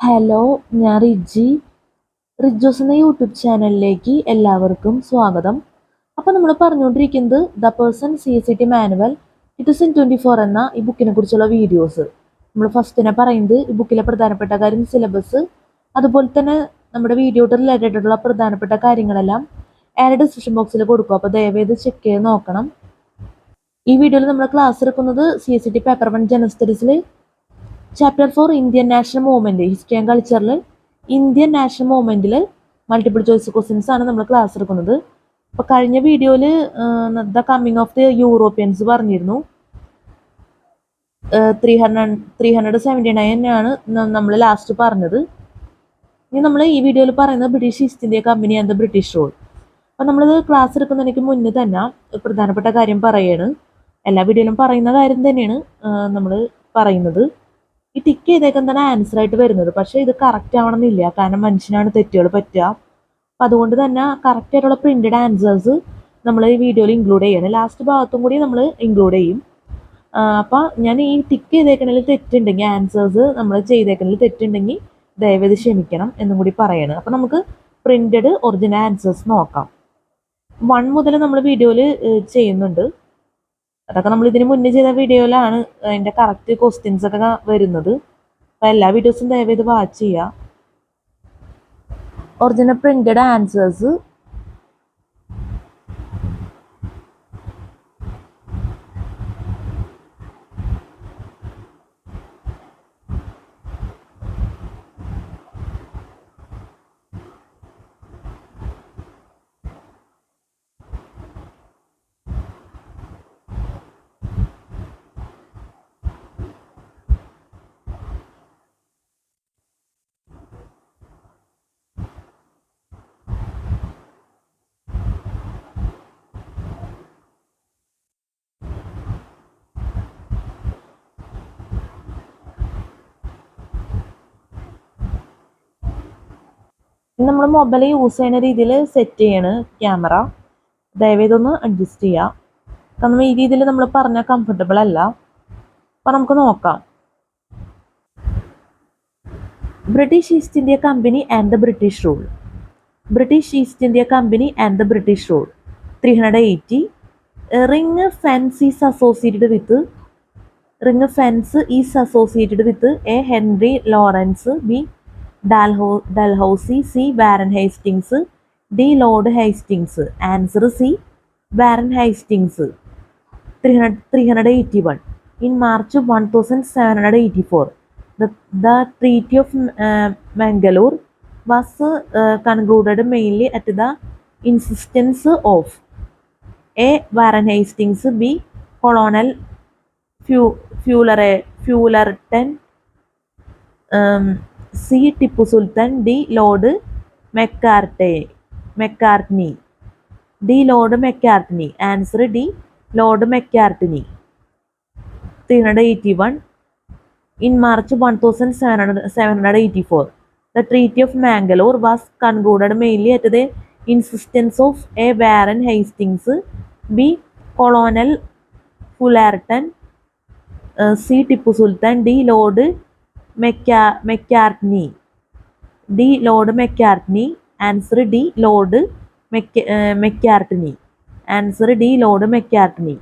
Hello, ഞാൻ റിജി. റിജോസ് എന്ന YouTube ചാനലിലേക്ക് എല്ലാവർക്കും സ്വാഗതം. അപ്പോൾ നമ്മൾ പറഞ്ഞുകൊണ്ടിരിക്കുന്നത് ദ പേഴ്സൺ CSCT മാനുവൽ 2024 എന്ന ഈ ബുക്കിനെ കുറിച്ചുള്ള വീഡിയോസ്. നമ്മൾ ഫസ്റ്റിനെ പറയുന്നത് ഈ ബുക്കിലെ പ്രധാനപ്പെട്ട കാര്യം, സിലബസ്, അതുപോലെ തന്നെ നമ്മുടെ വീഡിയോയുടെ റിലേറ്റഡ് ആയിട്ടുള്ള പ്രധാനപ്പെട്ട കാര്യങ്ങളെല്ലാം ആഡ് ഡിസ്ക്രിപ്ഷൻ ബോക്സിൽ കൊടുക്കും. അപ്പോൾ ദയവേത് ചെക്ക് ചെയ്ത് നോക്കണം. ഈ വീഡിയോയിൽ നമ്മൾ ക്ലാസ് എടുക്കുന്നത് CSCT പേപ്പർ 1 ജനറൽ സ്റ്റഡീസിൽ chapter 4 Indian national movement, history and കൾച്ചറിൽ ഇന്ത്യൻ നാഷണൽ മൂവ്മെന്റിൽ മൾട്ടിപ്പിൾ ചോയ്സ് ക്വസ്റ്റ്യൻസ് ആണ് നമ്മൾ ക്ലാസ് എടുക്കുന്നത്. അപ്പോൾ കഴിഞ്ഞ വീഡിയോയിൽ the coming of the Europeans പറഞ്ഞിരുന്നു. 379 ആണ് നമ്മൾ ലാസ്റ്റ് പറഞ്ഞത്. ഇനി നമ്മൾ ഈ വീഡിയോയിൽ പറയുന്നത് British East India company and the British rule. അപ്പോൾ നമ്മളിത് ക്ലാസ് എടുക്കുന്നതിന് മുന്നേ തന്നെ പ്രധാനപ്പെട്ട കാര്യം പറയാണ്. എല്ലാ വീഡിയോയിലും പറയുന്ന കാര്യം തന്നെയാണ് നമ്മൾ പറയുന്നത്. ഈ ടിക്ക് ചെയ്തേക്കാൻ തന്നെ ആൻസർ ആയിട്ട് വരുന്നത്, പക്ഷേ ഇത് കറക്റ്റ് ആവണമെന്നില്ല, കാരണം മനുഷ്യനാണ് തെറ്റുകൾ പറ്റുക. അപ്പം അതുകൊണ്ട് തന്നെ കറക്റ്റ് ആയിട്ടുള്ള പ്രിന്റഡ് ആൻസേഴ്സ് നമ്മൾ ഈ വീഡിയോയിൽ ഇൻക്ലൂഡ് ചെയ്യണം. ലാസ്റ്റ് ഭാഗത്തും കൂടി നമ്മൾ ഇൻക്ലൂഡ് ചെയ്യും. അപ്പം ഞാൻ ഈ ടിക്ക് ചെയ്തേക്കണതിൽ തെറ്റുണ്ടെങ്കിൽ, ആൻസേഴ്സ് നമ്മൾ ചെയ്തേക്കണതിൽ തെറ്റുണ്ടെങ്കിൽ ദയവേത് ക്ഷമിക്കണം എന്നും കൂടി പറയണം. അപ്പം നമുക്ക് പ്രിന്റഡ് ഒറിജിനൽ ആൻസേഴ്സ് നോക്കാം. 1 മുതൽ നമ്മൾ വീഡിയോയിൽ ചെയ്യുന്നുണ്ട്. അതൊക്കെ നമ്മൾ ഇതിന് മുന്നേ ചെയ്ത വീഡിയോയിലാണ് അതിൻ്റെ കറക്റ്റ് ക്വസ്റ്റ്യൻസ് ഒക്കെ വരുന്നത്. അപ്പോൾ എല്ലാ വീഡിയോസും ദയവേത് വാച്ച് ചെയ്യുക. ഒറിജിനൽ പ്രിന്റഡ് ആൻസേഴ്സ് നമ്മൾ മൊബൈൽ യൂസ് ചെയ്യുന്ന രീതിയിൽ സെറ്റ് ചെയ്യാണ് ക്യാമറ. ദയവേതൊന്ന് അഡ്ജസ്റ്റ് ചെയ്യുക. കാരണം ഈ രീതിയിൽ നമ്മൾ പറഞ്ഞാൽ കംഫർട്ടബിൾ അല്ല. അപ്പം നമുക്ക് നോക്കാം. British East India company and the British rule. British East India company and the British rule 380. Ring fence is associated with A Henry Lawrence, B Dalhousie, C Baron Hastings, D Lord Hastings. Answer C Baron Hastings. 381. In March 1784, the Treaty of Mangalore was concluded mainly at the insistence of A. Warren Hastings, B. Colonel Fullerton, C. Tipu Sultan, D. Lord McCartney. D. Lord McCartney. Answer D. Lord McCartney. 381. In March 1784, the Treaty of Mangalore was concluded mainly at the insistence of A. Warren Hastings, B. Colonel Fullerton, C. Tipu Sultan, D. Lord McCartney. D. Lord McCartney. Answer D. Lord McCartney. Answer D. Lord McCartney.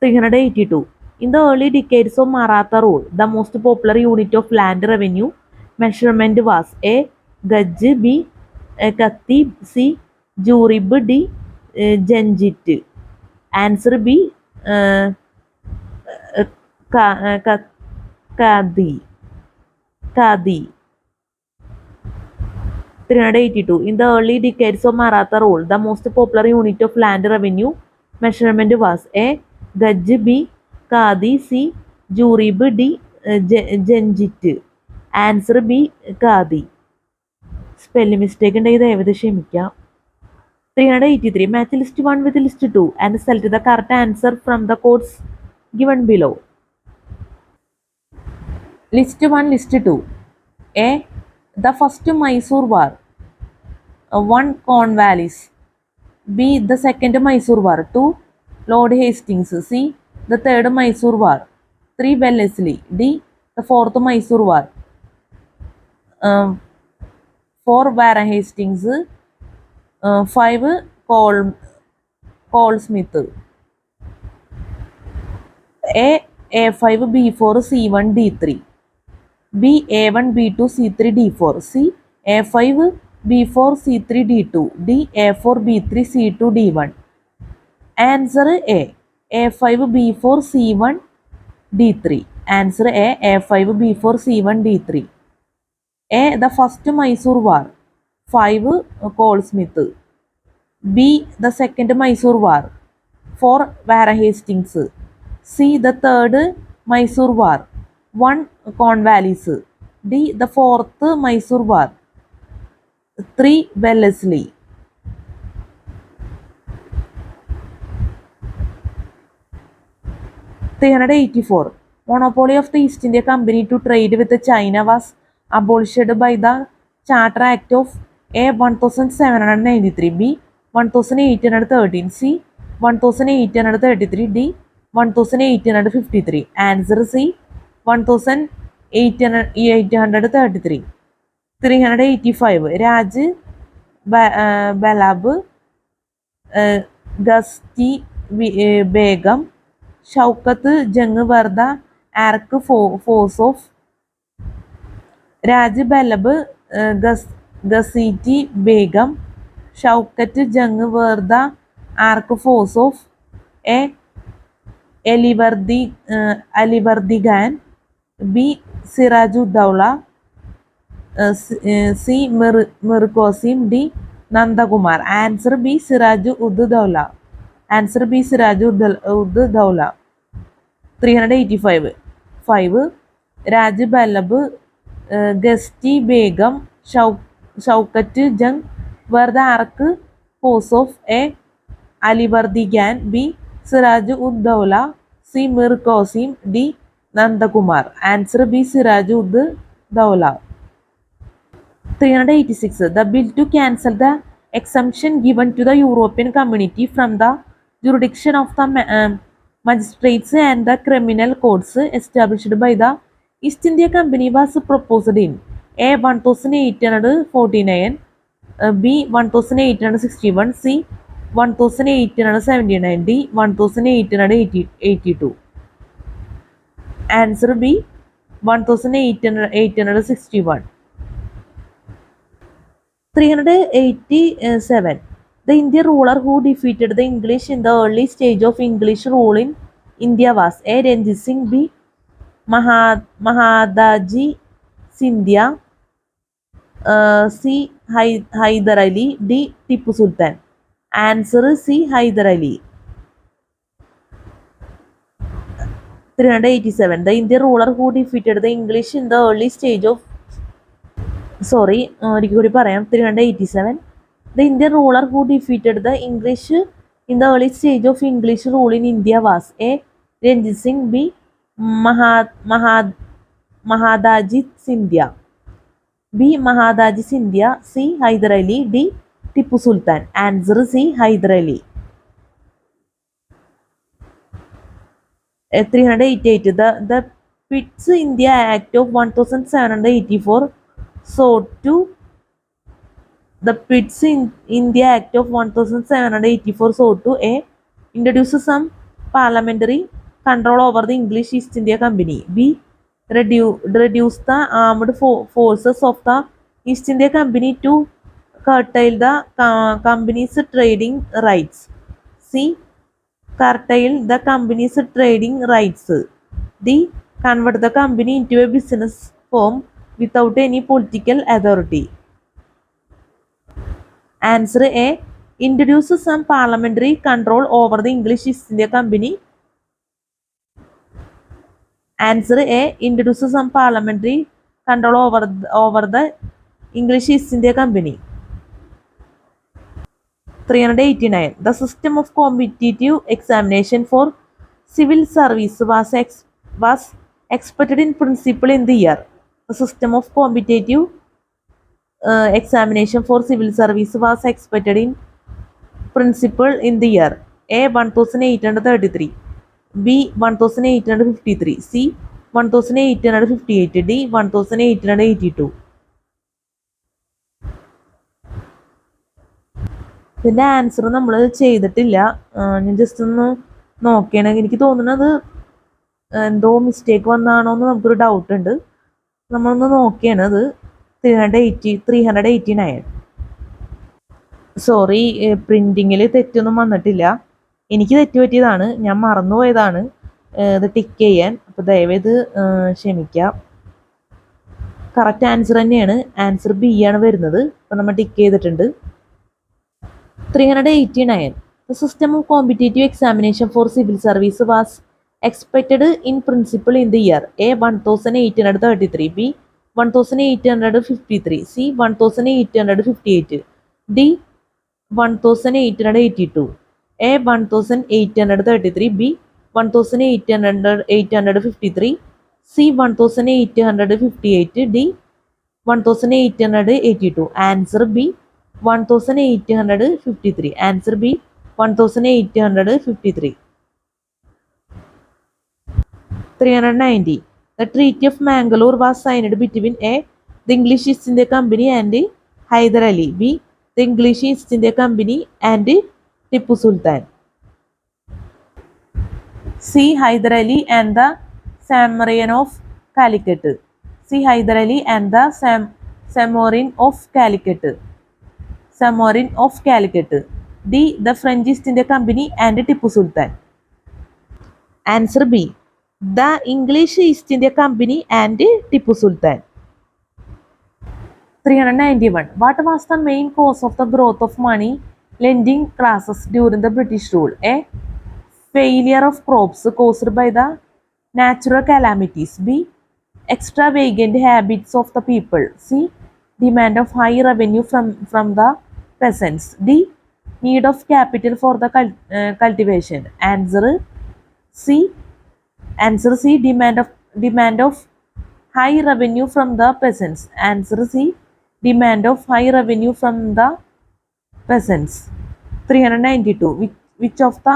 382. In the early decades of Maratha rule, the most popular unit of land revenue measurement was A. Gaj, B. Katti, C. Jurib, D. Janjit. Answer B. Kadi. 382. In the early decades of Maratha rule, the most popular unit of land revenue measurement was A. Gaj, B. Kadi, C. Jurib, D. Janjit. Answer B. Kadi. Spelling mistake ഉണ്ടെങ്കിൽ ദയവേത് ക്ഷമിക്കാം. 383. Match list 1 with list 2 and select the correct answer from the codes given below. List 1, list 2. A. The first Mysore War, 1. Cornwallis. B. The second Mysore War, 2. Lord Hastings. C. The third Mysore War, 3. Wellesley. D. The fourth Mysore War. 4 Warren Hastings. 5 Cole Smith. A5 B4 C1 D3. B A1 B2 C3 D4. C A5 B4 C3 D2. D A4 B3 C2 D1. Answer A. A5 B4 C1 D3. Answer A. A5 B4 C1 D3. A. The first Mysore War. 5 Cole Smith. B. The second Mysore War. 4 Warren Hastings. C. The third Mysore War. 1 Cornwallis. D. The fourth Mysore War. 3 Wellesley. 384. Monopoly of the East India Company to trade with China was abolished by the Charter Act of A. 1793, B. 1813, C. 1833, D. 1853. Answer C. 1833. 385. Raj Balab, Gusti Begum, Shaukat Jung were the arch force of. Raj Balab, Gusiti Begum, Shaukat Jung were the arch force of. A. Alivardi Khan. B. Sirajuddaula. C. Mir Qasim. D. Nandakumar. Answer B. Sirajuddaula. Answer B. Sirajuddaula. 385. 5. Raj Ballab, Gusti Begum, Shaukat Jung were the arch force of. A. Alivardi Khan. B. Sirajuddaula. C. Mir Qasim. D. Nandakumar. Answer B. Sirajuddaula. 386. The bill to cancel the exemption given to the European Community from the jurisdiction of the magistrates and the criminal courts established by the East India Company was proposed in A. 1849, B. 1861, C. 1879, D. 1882. Answer B. 1861. 387. The Indian ruler who defeated the English in the early stage of English rule in India was A. Ranjit Singh, B. Mahadaji Scindia, C. Hyder Ali, D. Tipu Sultan. Answer C. Hyder Ali. 387. The Indian ruler who defeated the English in the early stage of 387. The Indian ruler who defeated the English in the early stage of English rule in India was A. Ranjit Singh, B. Mahadaji Scindia, B. Mahadaji Scindia, C. Hyder Ali, D. Tipu Sultan. Answer C. Hyder Ali. 388. The Pitt's India Act of 1784 sought to. The Pitt's India Act of 1784 sought to A. Introduce some parliamentary control over the English East India Company. B. Reduce the armed forces of the East India Company to curtail the company's trading rights. C. Curtail the company's trading rights. D. Convert the company into a business firm without any political authority. Answer A. Introduce some parliamentary control over the English East India Company. Answer A. Introduce some parliamentary control over the English East India Company. 389. The system of competitive examination for civil service was expected in principle in the year. The system of competitive examination for civil service was expected in principle in the year A. 1833, B. 1853, C. 1858. D 1882. ഇതിൻ്റെ answer നമ്മൾ ചെയ്തിട്ടില്ല. ഞാൻ just ഒന്ന് നോക്കുകയാണെങ്കിൽ എനിക്ക് തോന്നുന്നത് എന്തോ mistake വന്നാണോ എന്ന് നമുക്കൊരു ഡൗട്ട് ഉണ്ട്. നമ്മളൊന്ന് നോക്കിയാണ് അത് 389. സോറി, പ്രിൻറ്റിങ്ങിൽ തെറ്റൊന്നും വന്നിട്ടില്ല. എനിക്ക് തെറ്റ് പറ്റിയതാണ്, ഞാൻ മറന്നുപോയതാണ് ഇത് ടിക്ക് ചെയ്യാൻ. അപ്പോൾ ദയവേത് ക്ഷമിക്കാം. കറക്റ്റ് ആൻസർ തന്നെയാണ്. ആൻസർ ബി ആണ് വരുന്നത്. അപ്പോൾ നമ്മൾ ടിക്ക് ചെയ്തിട്ടുണ്ട്. 389. The system of competitive examination for civil service was expected in principle in the year A 1833, B 1853, C 1858, D 1882. A 1833, B 1853, C 1858, D 1882. Answer B 1853. Answer B 1853. 390. The Treaty of Mangalore was signed between A. the English East India Company and Hyder Ali, B. the English East India Company and Tipu Sultan, C. Hyder Ali and the Samorin of Calicut, C. Hyder Ali and the Samorin of Calicut, D. the French East India Company and Tipu Sultan. Answer B. the English East India Company and Tipu Sultan. 391. What was the main cause of the growth of money lending classes during the British rule? A. Failure of crops caused by the natural calamities. B. Extravagant habits of the people. C. Demand of high revenue from the peasants. D. Need of capital for the cultivation. Answer C. Demand of high revenue from the peasants. Answer C. Demand of high revenue from the peasants. 392. Which of the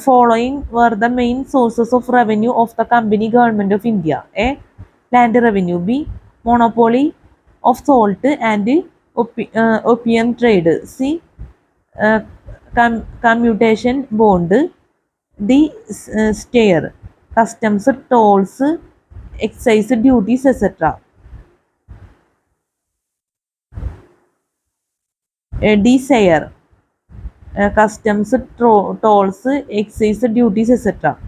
following were the main sources of revenue of the Company Government of India? A. Land revenue. B. Monopoly of salt and opium trade. C. Commutation bond. D. Stare, customs, tolls, excise duties, etc. D. Share, customs, tolls, excise duties, etc.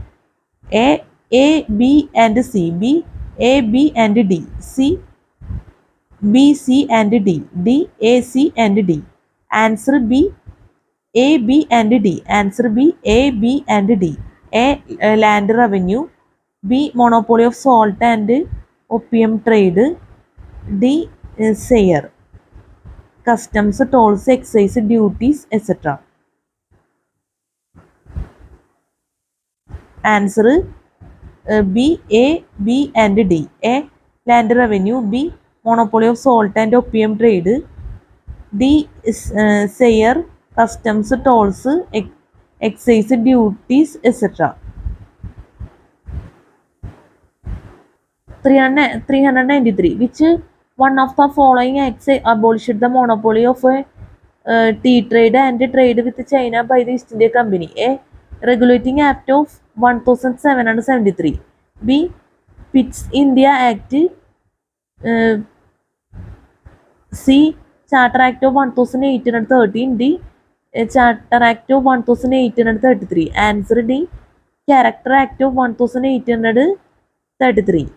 A, B and C. B, A, B and D. C, B, C and D. D, A, C and D. Answer B, A, B and D. Answer B, A, B and D. A. Land revenue. B. Monopoly of salt and opium trade. D. Share, customs, tolls, excise duties, etc. Answer B, A, B and D. A. Land revenue. B. Monopoly of salt and opium trade. D. Share, customs, tolls, excise duties, etc. 393. Which one of the following acts abolished the monopoly of tea trade and trade with China by the East India Company? A. Regulating Act of 1773. B. Pitt's India Act. C. Charter Act of 1813. D. Charter Act of 1833. Answer D. Charter Act of 1833.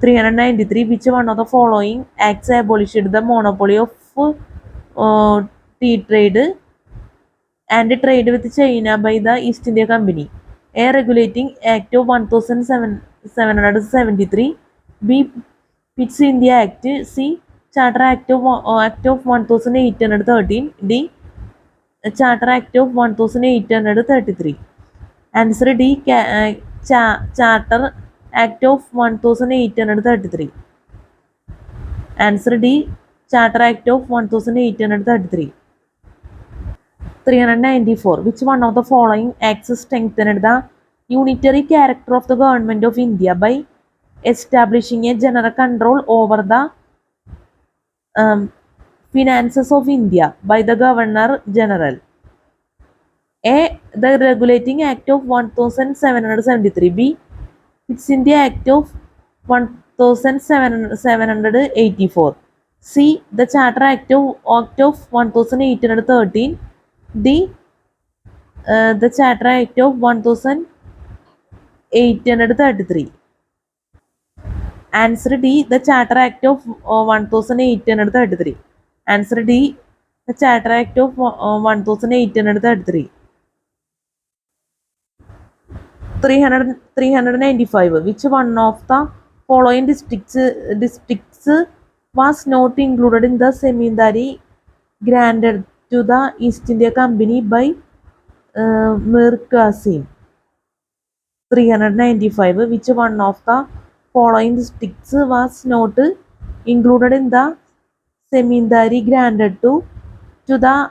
393. Which one of the following acts abolished the monopoly of tea trade and trade with China by the East India Company? A. Regulating Act of 1773. B. Pitt's India Act. C. Charter Act of 1813. D. Charter Act of 1833. Answer D. Charter Act of 1833. Answer D. Charter Act of 1833. 394. Which one of the following acts strengthened the unitary character of the government of India by establishing a general control over the finances of India by the Governor General. A. The Regulating Act of 1773. B. It's in the Act of 1784. C. The Charter Act of 1813. D. The Charter Act of 1833. Answer D. The Charter Act of 1833. Answer D. The Charter Act of 1833. 395. Which one of the following districts was not included in the Semindari granted to the East India Company by Mir Qasim? 395. Which one of the following districts was not included in the Semindari granted to the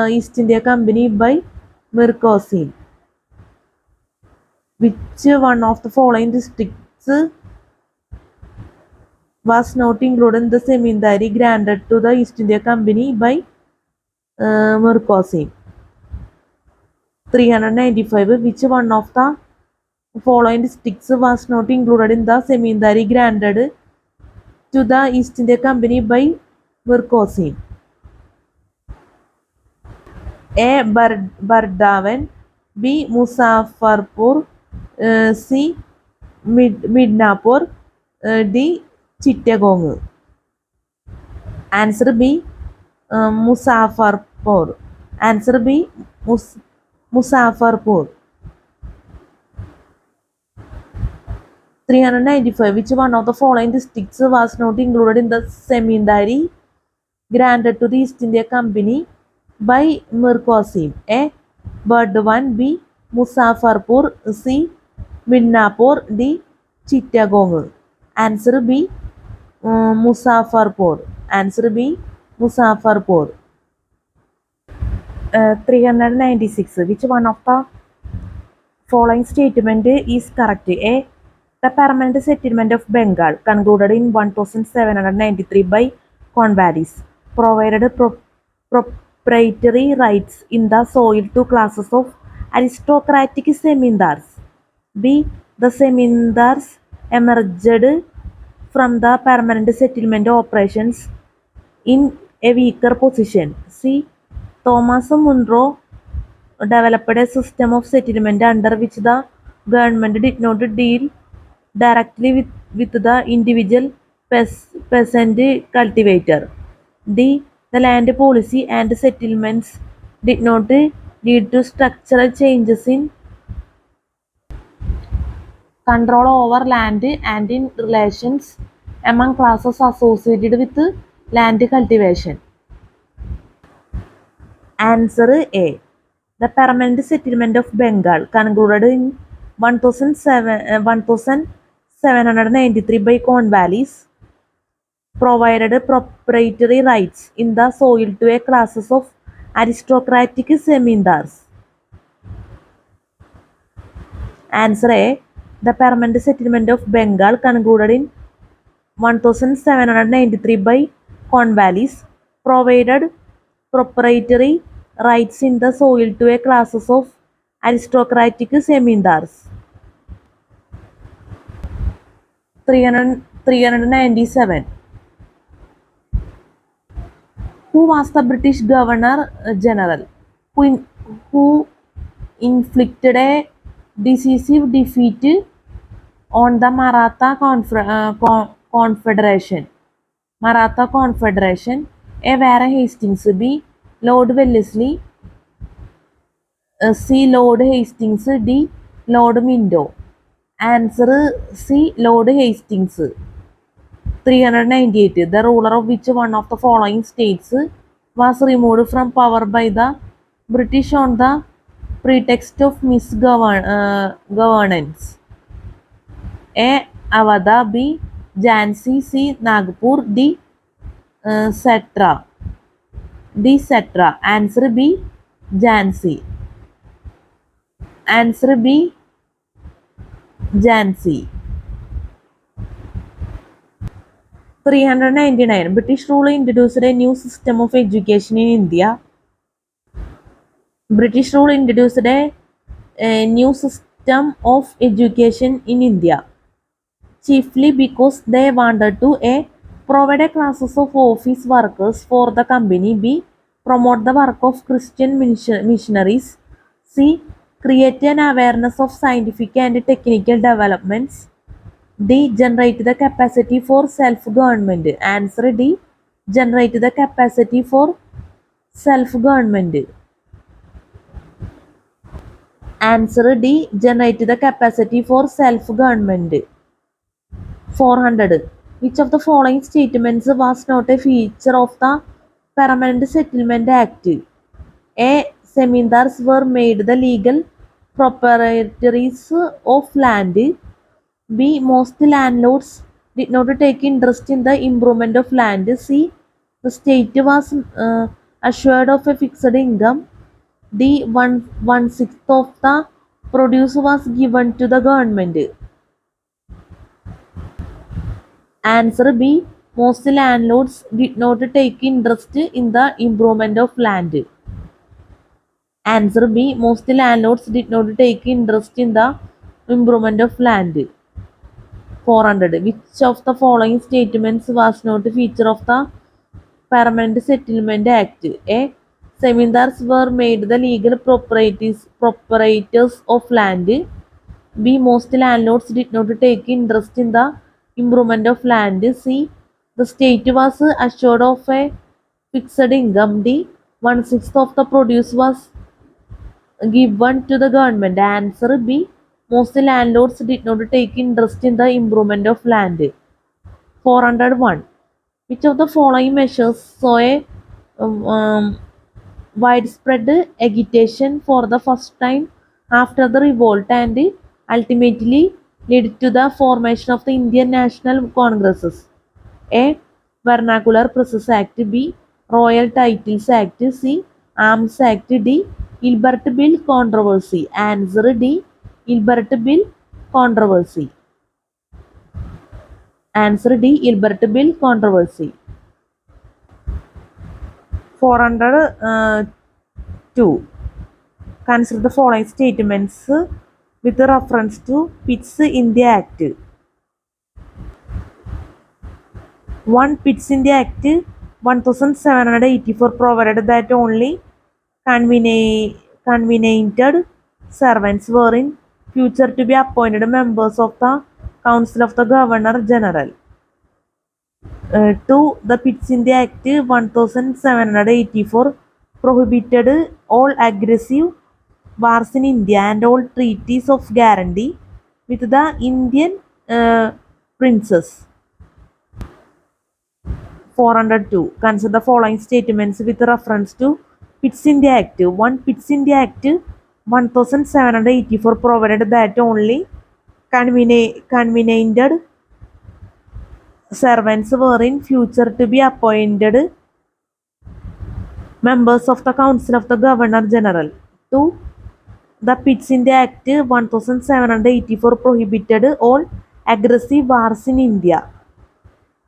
East India Company by Mir Qasim? Which one of the following districts was not included in the Semindari granted to the East India Company by Mir Qasim? 395. Which one of the following districts was not included in the Semindari granted to the East India Company by Mir Qasim? A. Bardavan. B. Muzaffarpur. C. Midnapur. D. Chittagong. Answer B. Muzaffarpur. Answer B. Muzaffarpur. 395. Which one of the following districts was not included in the Semindari granted to the East India Company by Mir Qasim? A. Burdwan. B. Muzaffarpur. C. Midnapur. D. Chittagong. Answer B. Muzaffarpur. Answer B. Muzaffarpur. 396. Which one of the following statement is correct? A. The permanent settlement of Bengal, concluded in 1793 by Cornwallis, provided proprietary rights in the soil to classes of aristocratic zemindars. B. The zemindars emerged from the permanent settlement operations in a weaker position. C. Thomas Munro developed a system of settlement under which the government did not deal directly with the individual peasant cultivator. D. The land policy and settlements did not lead to structural changes in control over land and in relations among classes associated with land cultivation. Answer A. The permanent settlement of Bengal, concluded in 1793 by Cornwallis, provided proprietary rights in the soil to a classes of aristocratic zemindars. Answer A. The permanent settlement of Bengal, concluded in 1793 by Cornwallis, provided proprietary rights in the soil to a classes of aristocratic zemindars. 397. Who was the British Governor General who inflicted a decisive defeat on the Maratha Confederation? Maratha Confederation. A. Warren Hastings. B. Lord Wellesley. C. Lord Hastings. D. Lord Minto. Answer C. Lord Hastings. 398. The ruler of which one of the following states was removed from power by the British on the pretext of misgovernance? A. Awadh. B. Jhansi. C. Nagpur. D. Setra. D. Setra. Answer B. Jhansi. Answer B. Jhansi. 399. British rule introduced a new system of education in India. British rule introduced a new system of education in India, chiefly because they wanted to a provide classes of office workers for the company, b promote the work of Christian missionaries, c create an awareness of scientific and technical developments, d generate the capacity for self-government. Answer D, generate the capacity for self-government. Answer D, generate the capacity for self-government. 400. Which of the following statements was not a feature of the Permanent Settlement Act? A. Zamindars were made the legal proprietaries of land. B. Most landlords did not take interest in the improvement of land. C. The state was assured of a fixed income. D. One-sixth of the produce was given to the government. Answer B. Most landlords did not take interest in the improvement of land. Answer B. Most landlords did not take interest in the improvement of land. 400. Which of the following statements was not a feature of the Permanent Settlement Act? A. Zamindars were made the legal proprietors of land. B. Most landlords did not take interest in the improvement of land. C. The state was assured of a fixed income. D. One-sixth of the produce was given to the government. Answer B. Most landlords did not take interest in the improvement of land. 401. Which of the following measures saw a um, widespread agitation for the first time after the revolt and ultimately led to the formation of the Indian National Congresses? A. Vernacular Process Act. B. Royal Titles Act. C. Arms Act. D. Gilbert Bill Controversy. Answer D. Gilbert Bill Controversy. Answer D. Gilbert Bill Controversy. 402. Consider the following statements with reference to Pitt's India Act. 1. Pitt's India Act 1784 provided that only convenient servants were in future to be appointed members of the Council of the Governor General. 2. The Pitt's India Act 1784 prohibited all aggressive wars in India and all treaties of guarantee with the Indian princes. 402. Consider the following statements with reference to Pitt's India Act. 1. Pitt's India Act 1784 provided that only convenient servants were in future to be appointed members of the Council of the Governor General. 2. The Pitt's India Act 1784 prohibited all aggressive wars in India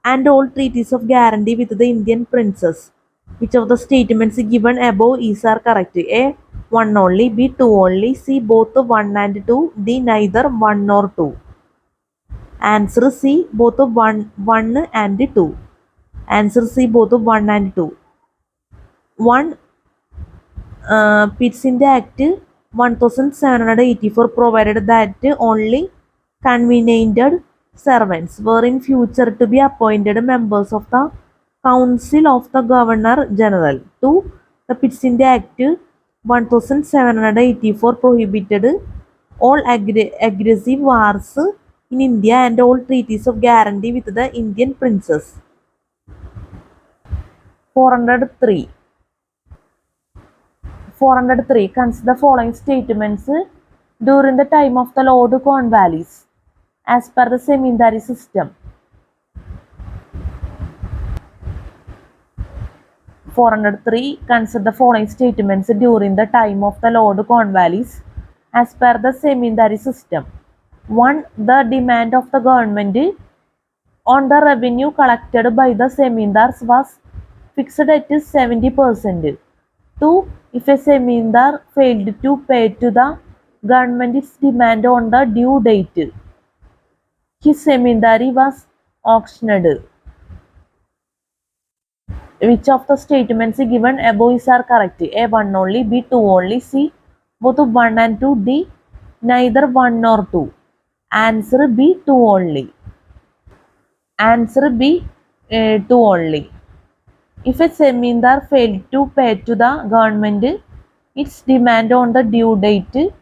and all treaties of guarantee with the Indian princes. Which of the statements given above are correct? A. 1 only. B. 2 only. C. Both 1 and 2. D. Neither 1 nor 2. Answer C. Both 1 and 2. Answer C. Both 1 and 2. 1. Pitt's India Act 1784 provided that only convenient servants were in future to be appointed members of the Council of the Governor General. 2. The Pitt's India Act 1784 prohibited all aggressive wars in India and all treaties of guarantee with the Indian princes. 403. 403. Consider the following statements during the time of the Lord Cornwallis as per the Zamindari system. 403. Consider the following statements during the time of the Lord Cornwallis as per the Zamindari system. 1. The demand of the government on the revenue collected by the zemindars was fixed at 70%. 2. If a zemindar failed to pay to the government its demand on the due date, his zemindari was auctioned. Which of the statements given above are correct? A. 1 only, B. 2 only, C. both 1 and 2, D. neither 1 nor 2. Answer B. 2 only. Answer B. 2 only. If a zemindar failed to pay to the government its demand on the due date,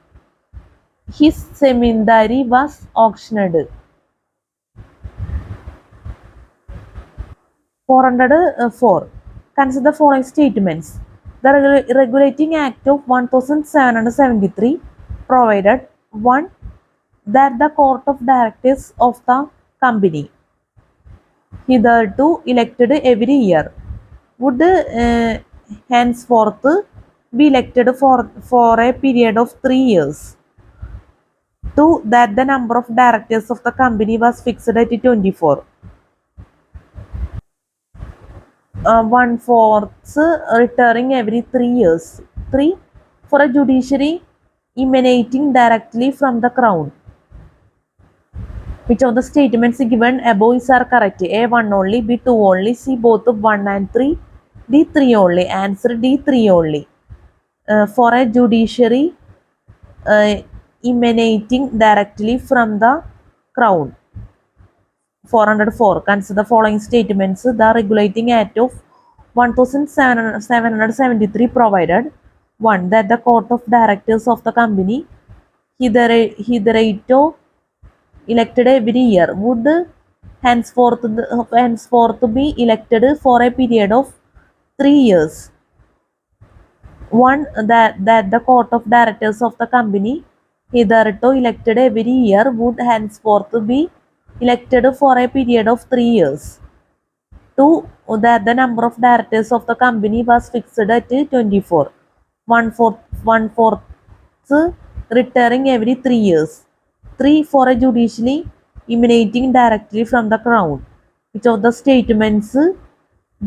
his zemindari was auctioned. 404. Consider the following statements. The Regulating Act of 1773 provided 1. That the Court of Directors of the company, hitherto elected every year, would henceforth be elected for a period of 3 years. 2. That the number of directors of the company was fixed at 24. 1/4 retiring every 3 years. 3. For a judiciary emanating directly from the crown. Which of the statements given above are correct? A. 1 only, B. 2 only, C. both 1 and 3, D. 3 only. Answer D. 3 only. For a judiciary emanating directly from the crown. 404. Consider the following statements. The Regulating Act of 1773 provided 1. That the Court of Directors of the company, hitherto elected every year, would henceforth be elected for a period of 3 years. 1. That the Court of Directors of the company, hitherto elected every year, would henceforth be elected for a period of 3 years. 2. That the number of directors of the company was fixed at 24. 1/4 retiring every 3 years. 3. For a judicially emanating directly from the crown. Which of the statements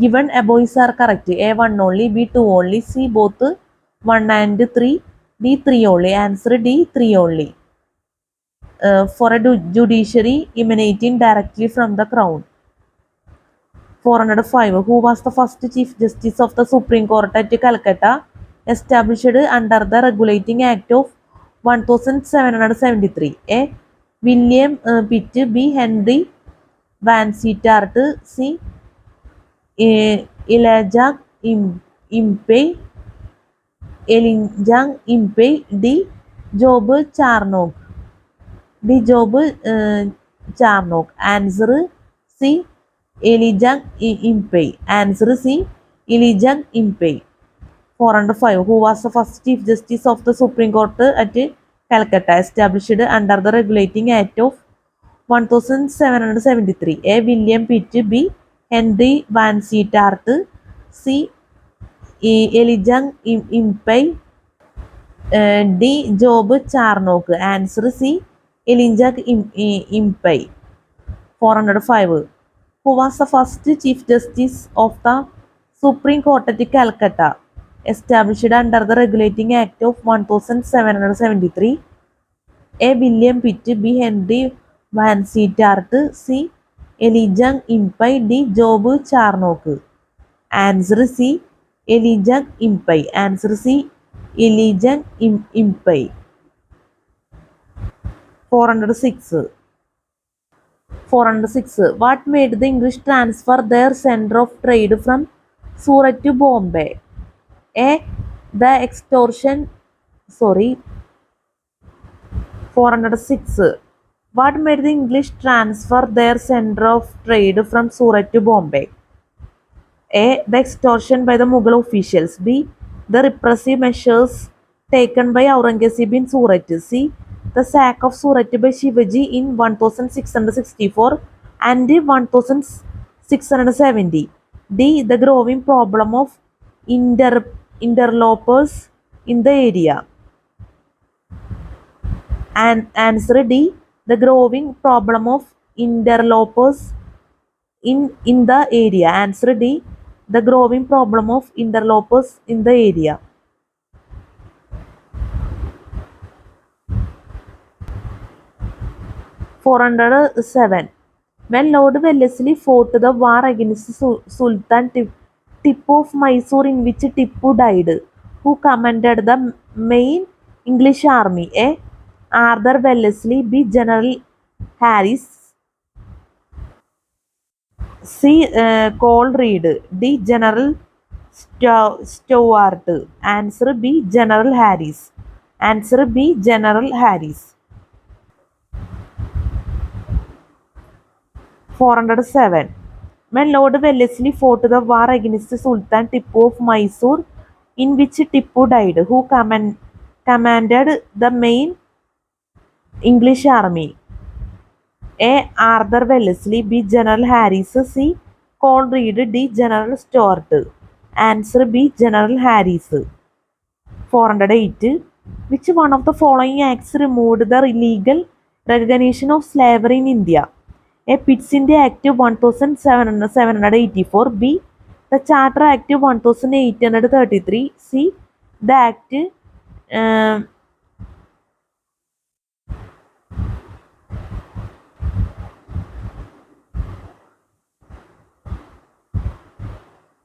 given above are correct? A. 1 only, B. 2 only, C. both 1 and 3, D. 3 only. Answer D. 3 only. For a judiciary emanating directly from the crown. 405. Who was the first Chief Justice of the Supreme Court at Calcutta, established under the Regulating Act of 1773? A. William Pitt, B. Henry Vansittart, C. Elijah Impey, D. Job Charnock. Answer C. Elijah Impey. Answer C. Elijah Impey. 405. Who was the first Chief Justice of the Supreme Court at Calcutta, established under the Regulating Act of 1773? A. William Pitt, B. Henry Vansittart, C. Elijah Impey, D. Job Charnock. Answer C. Elijah Impey. 405. Who was the first Chief Justice of the Supreme Court at Calcutta, established under the Regulating Act of 1773? A. William Pitt, B. Henry Vansittart, C. Elijah Impey, D. Job Charnock. Answer C. Elijah Impey. Answer C. Elijah Impey. 406. 406. What made the English transfer their center of trade from Surat to Bombay? A. The extortion. 406. What made the English transfer their center of trade from Surat to Bombay? A. The extortion by the Mughal officials. B. The repressive measures taken by Aurangzeb in Surat. C. The sack of Surat by Shivaji in 1664 and 1670. D. The growing problem of interlopers in the area. And answer D. the growing problem of interlopers in the area. Answer D, the growing problem of interlopers in the area. 407. When Lord Wellesley fought the war against Sultan Tipu of Mysore, in which Tipu died, who commanded the main English army? A. Arthur Wellesley. B. General Harris. C. Coleridge. D. General Stuart. Answer B. General Harris. Answer B. General Harris. 407. When Lord Wellesley fought the war against Sultan Tipu of Mysore, in which Tipu died, who commanded the main English army? A. Arthur Wellesley. B. General Harris. C. Coleridge. D. General Stuart. Answer B. General Harris. 408. Which one of the following acts removed the legal recognition of slavery in India? A. Pitt's India Act 1784. B. The Charter Act 1833. C. The Act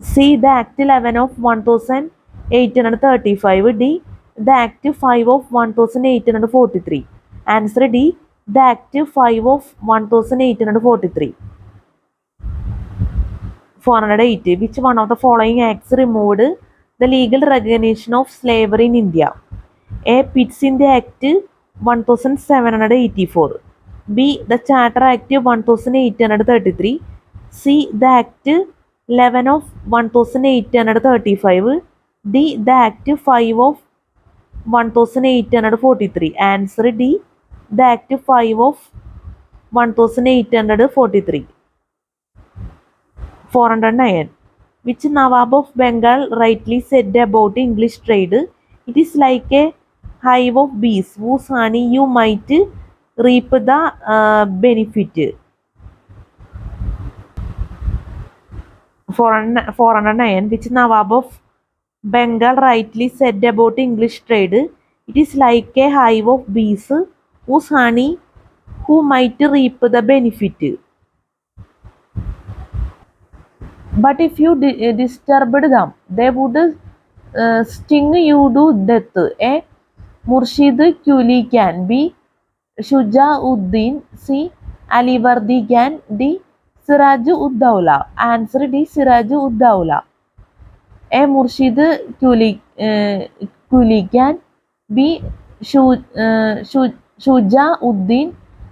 C. The Act 11 of 1835. D. The Act 5 of 1843. Answer D. The Act 5 of 1843. 408. Which one of the following acts removed the legal recognition of slavery in India? A. Pitt's India Act 1784. B. The Charter Act 1833. C. The Act 11 of 1835. D. The Act 5 of 1843. Answer D. The Act 5 of 1843. 409. Which Nawab of Bengal rightly said about English trade? It is like a hive of bees whose honey you might reap the benefit. 409. Which Nawab of Bengal rightly said about English trade? It is like a hive of bees whose honey who might reap the benefit. But if you disturbed them, they would sting you to death. A. Murshid Quli Khan. B. Shujauddin. C. Alivardi Khan. D. Siraj-ud-Dawla. Answer D. Siraj-ud-Dawla. A. Murshid Quli Khan. B. Shujauddin.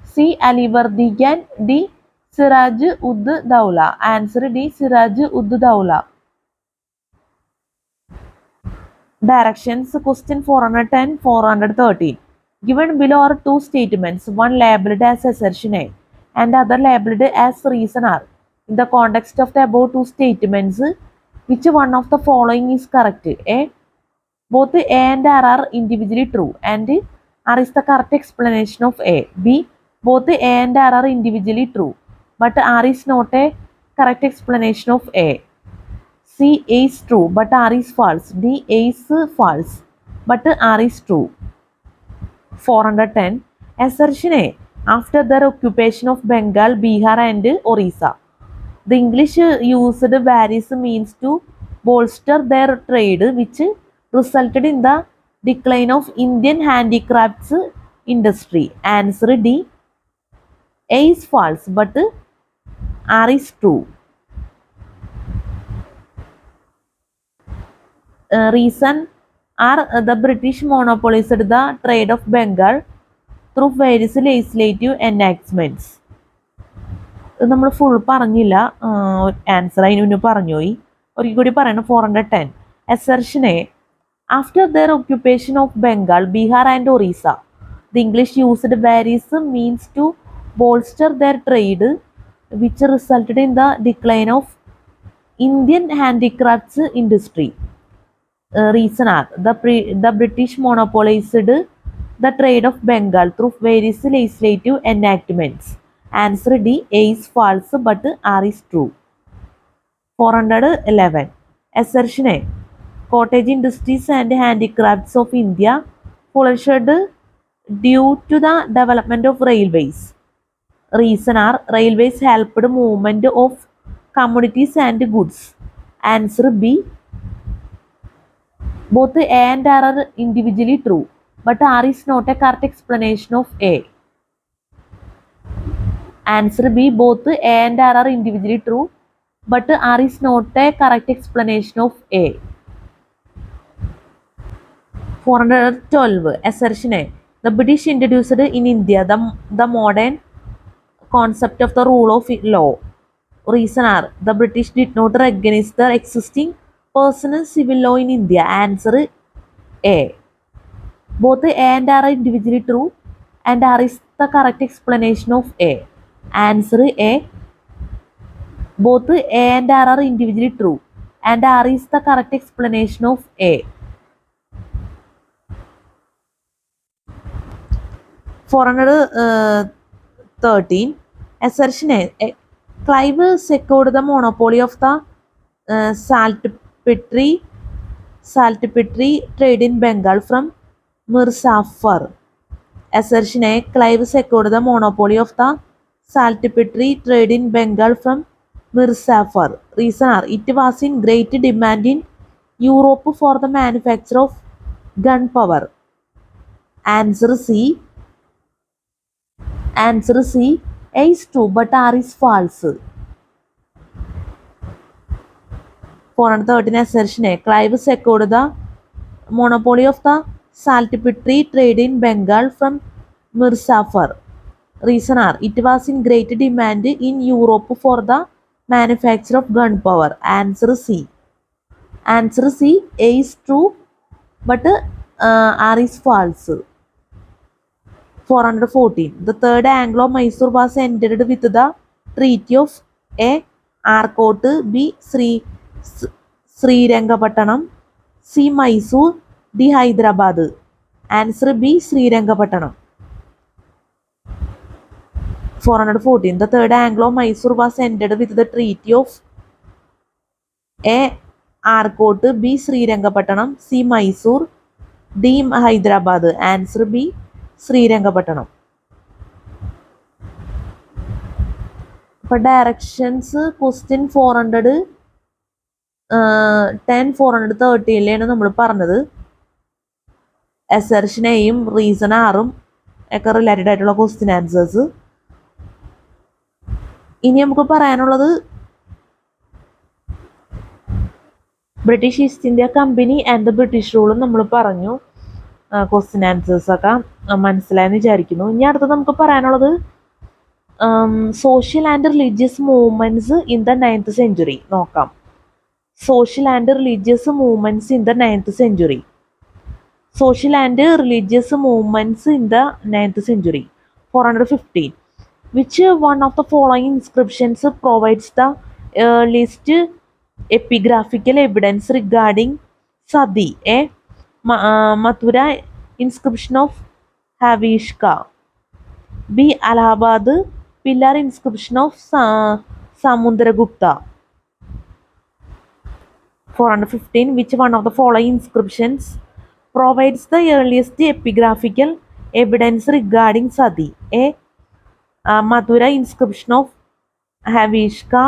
C. Alivardi Khan. D. Siraj-ud-Dawla. Answer D. Siraj-ud-Dawla. Directions. Question 410, 413. Given below are two statements, one labeled as assertion A and the other labeled as reason R. In the context of the above two statements, which one of the following is correct? A. Both A and R are individually true and R is the correct explanation of A. B. Both A and R are individually true, but R is not a correct explanation of A. C. A is true, but R is false. D. A is false, but R is true. 410. Assertion A. After their occupation of Bengal, Bihar and Orissa, the English used various means to bolster their trade, which resulted in the decline of Indian handicrafts industry. Answer D. A is false, but R is true. Reason are the British monopolized the trade of Bengal through various legislative enactments. നമ്മൾ full പറഞ്ഞില്ല, answer അതിന് മുന്നേ പറഞ്ഞു പോയി. ഒരിക്കൽ കൂടി പറയണം. 410. Assertion A. After their occupation of Bengal, Bihar and Orissa, the English used various means to bolster their trade, which resulted in the decline of Indian handicrafts industry. Reason are the British monopolized the trade of Bengal through various legislative enactments. Answer D. A is false but R is true. 411. Assertion A. Cottage industries and handicrafts of India flourished due to the development of railways. Reason are railways helped movement of commodities and goods. Answer B. Both A and R are individually true, but R is not a correct explanation of A. Answer B. Both A and R are individually true, but R is not a correct explanation of A. 412. Assertion A. The British introduced in India the modern concept of the rule of law. Reason are the British did not recognize the existing personal civil law in India. Answer A. Both A and R are individually true, and R is the correct explanation of A. Answer A. Both A and R are individually true, and R is the correct explanation of A. 413. Assertion A. Clive secured the monopoly of the saltpetre trade in Bengal from Mirzapur. Assertion A. Clive secured the monopoly of the saltpetre trade in Bengal from Mirzapur. Reason are it was in great demand in Europe for the manufacture of gunpowder. Answer C. Answer C. A is true, but R is false. 413. Assertion A. Clive secured the monopoly of the saltpetre trade in Bengal from Mirzapur. Reason are it was in great demand in Europe for the manufacture of gunpowder. Answer C. Answer C. A is true, but R is false. 414. The Third Anglo-Mysore was entered with the Treaty of A. Arcot, B. Srirangapatnam, C. Mysore, D. Hyderabad. Answer B. Srirangapatnam. 414. The Third Anglo-Mysore was entered with the Treaty of A. Arcot, B. Srirangapatnam, C. Mysore, D. Hyderabad. Answer B. Srirangapatnam. For directions, question 410 430 നമ്മൾ പറഞ്ഞത് assertion എയും reason ആറും ഒക്കെ related ആയിട്ടുള്ള question answers. ഇനി നമുക്ക് പറയാനുള്ളത് British East India company and the British റൂളും നമ്മൾ പറഞ്ഞു. ക്വസ്റ്റ്യൻ ആൻസേഴ്സ് ഒക്കെ മനസ്സിലായെന്ന് വിചാരിക്കുന്നു. ഇനി അടുത്തത് നമുക്ക് പറയാനുള്ളത് social and religious movements in the 9th century നോക്കാം. Social and religious movements in the 9th century. Social and religious movements in the 9th century. 415. Which one of the following inscriptions provides the earliest epigraphical evidence regarding Sati? A. Mathura inscription of Havishka. B. Allahabad pillar inscription of Samudragupta. 415. Which one of the following inscriptions provides the earliest epigraphical evidence regarding Sati? A. Mathura inscription of Havishka.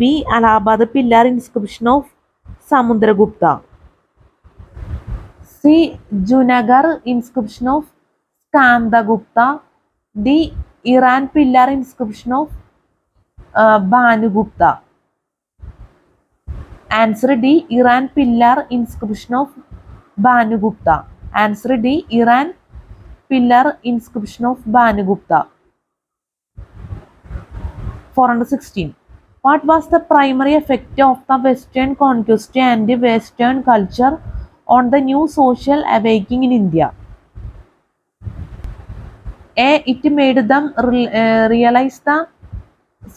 B. Allahabad pillar inscription of Samudragupta. C. Junagadh inscription of Skandagupta. D. Iran pillar inscription of Bhanugupta. Answer D. Iran pillar inscription of Bhanugupta. Answer D. Iran pillar inscription of Bhanugupta. 416. What was the primary effect of the Western conquest and Western culture on the new social awakening in India? A. It made them realize the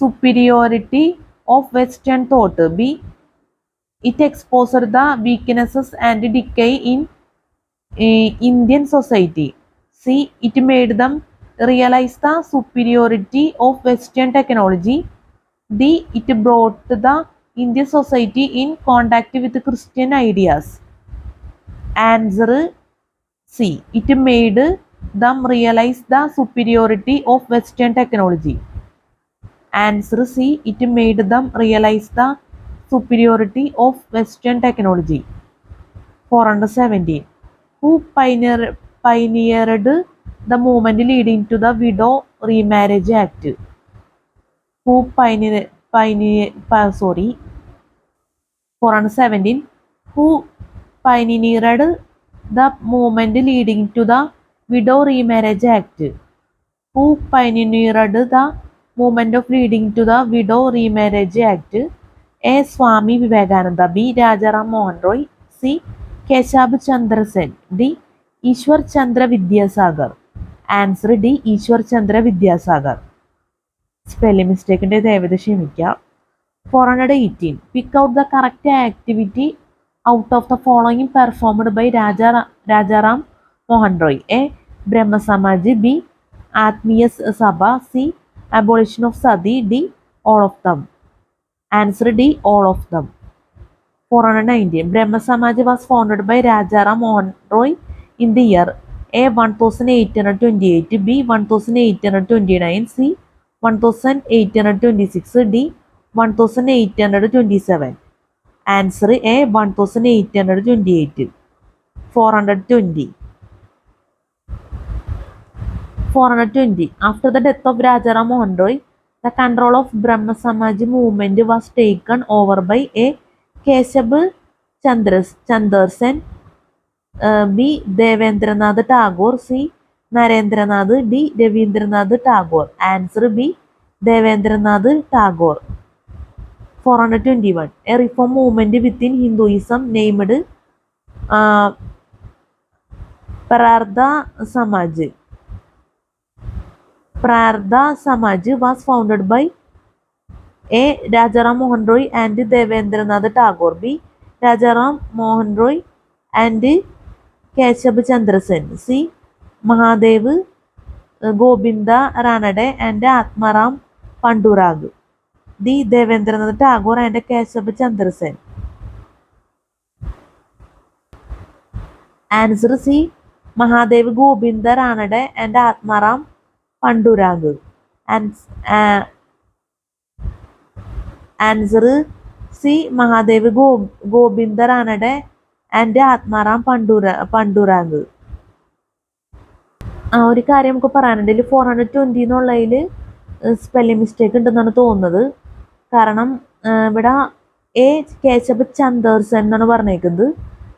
superiority of Western thought. B. It exposed the weaknesses and decay in Indian society. C. It made them realize the superiority of Western technology. D. It brought the Indian society in contact with Christian ideas. Answer C. It made them realize the superiority of Western technology. Answer C. It made them realize the superiority of Western technology. 417. Who pioneered the movement leading to the Widow Remarriage Act? Who pioneered 417. Who pioneered the movement leading to the Widow Remarriage Act? Who pioneered the movement of leading to the Widow Remarriage Act? A. Swami Vivekananda. B. Rajaram Mohan Roy. C. Keshab Chandra Sen. D. Ishwar Chandra Vidyasagar. Answer D. Ishwar Chandra Vidyasagar. Spelling mistake inde ദയവേത് ക്ഷമിക്കുക. 418. Pick out the correct activity out of the following performed by Rajaram Mohan Roy. A. Brahma Samaj. B. Atmiya Sabha. C. Abolition of Sati. D. All of them. Answer D. All of them. 419. Brahma Samaj was founded by Rajaram Mohan Roy in the year A. 1828. B. 1829. C. 1826. D. 1827. Answer A. 1828. 420. 420. After the death of Rajaram Mohan Roy, the control of Brahma Samaj movement was taken over by A. Keshab Chandra Sen. B. Devendranath Tagore. C. Narendranath. D. Ravindranath Tagore. Answer B. Devendranath Tagore. 421. A reform movement within Hinduism named Prartha Samaj. Prartha Samaj was founded by A. Rajaram Mohan Roy and Devendranath Tagore. B. Rajaram Mohan Roy and Keshab Chandra Sen. C. Mahadev Gobinda Ranade and Atmaram Pandurag. D. Devendranath Tagore and Keshab Chandra Sen. Answer C. Mahadev Gobinda Ranade and Atmaram Pandurag. Answer C. Mahadev Gobinda Ranade and Atmaram Pandurag. ഒരു കാര്യം നമുക്ക് പറയാനുണ്ട്. ഇതിൽ 420 എന്നുള്ളതിൽ spelling mistake ഉണ്ടെന്നാണ് തോന്നുന്നത്. കാരണം ഇവിടെ എ കേശബ് ചന്ദർസൻ എന്നാണ് പറഞ്ഞേക്കുന്നത്.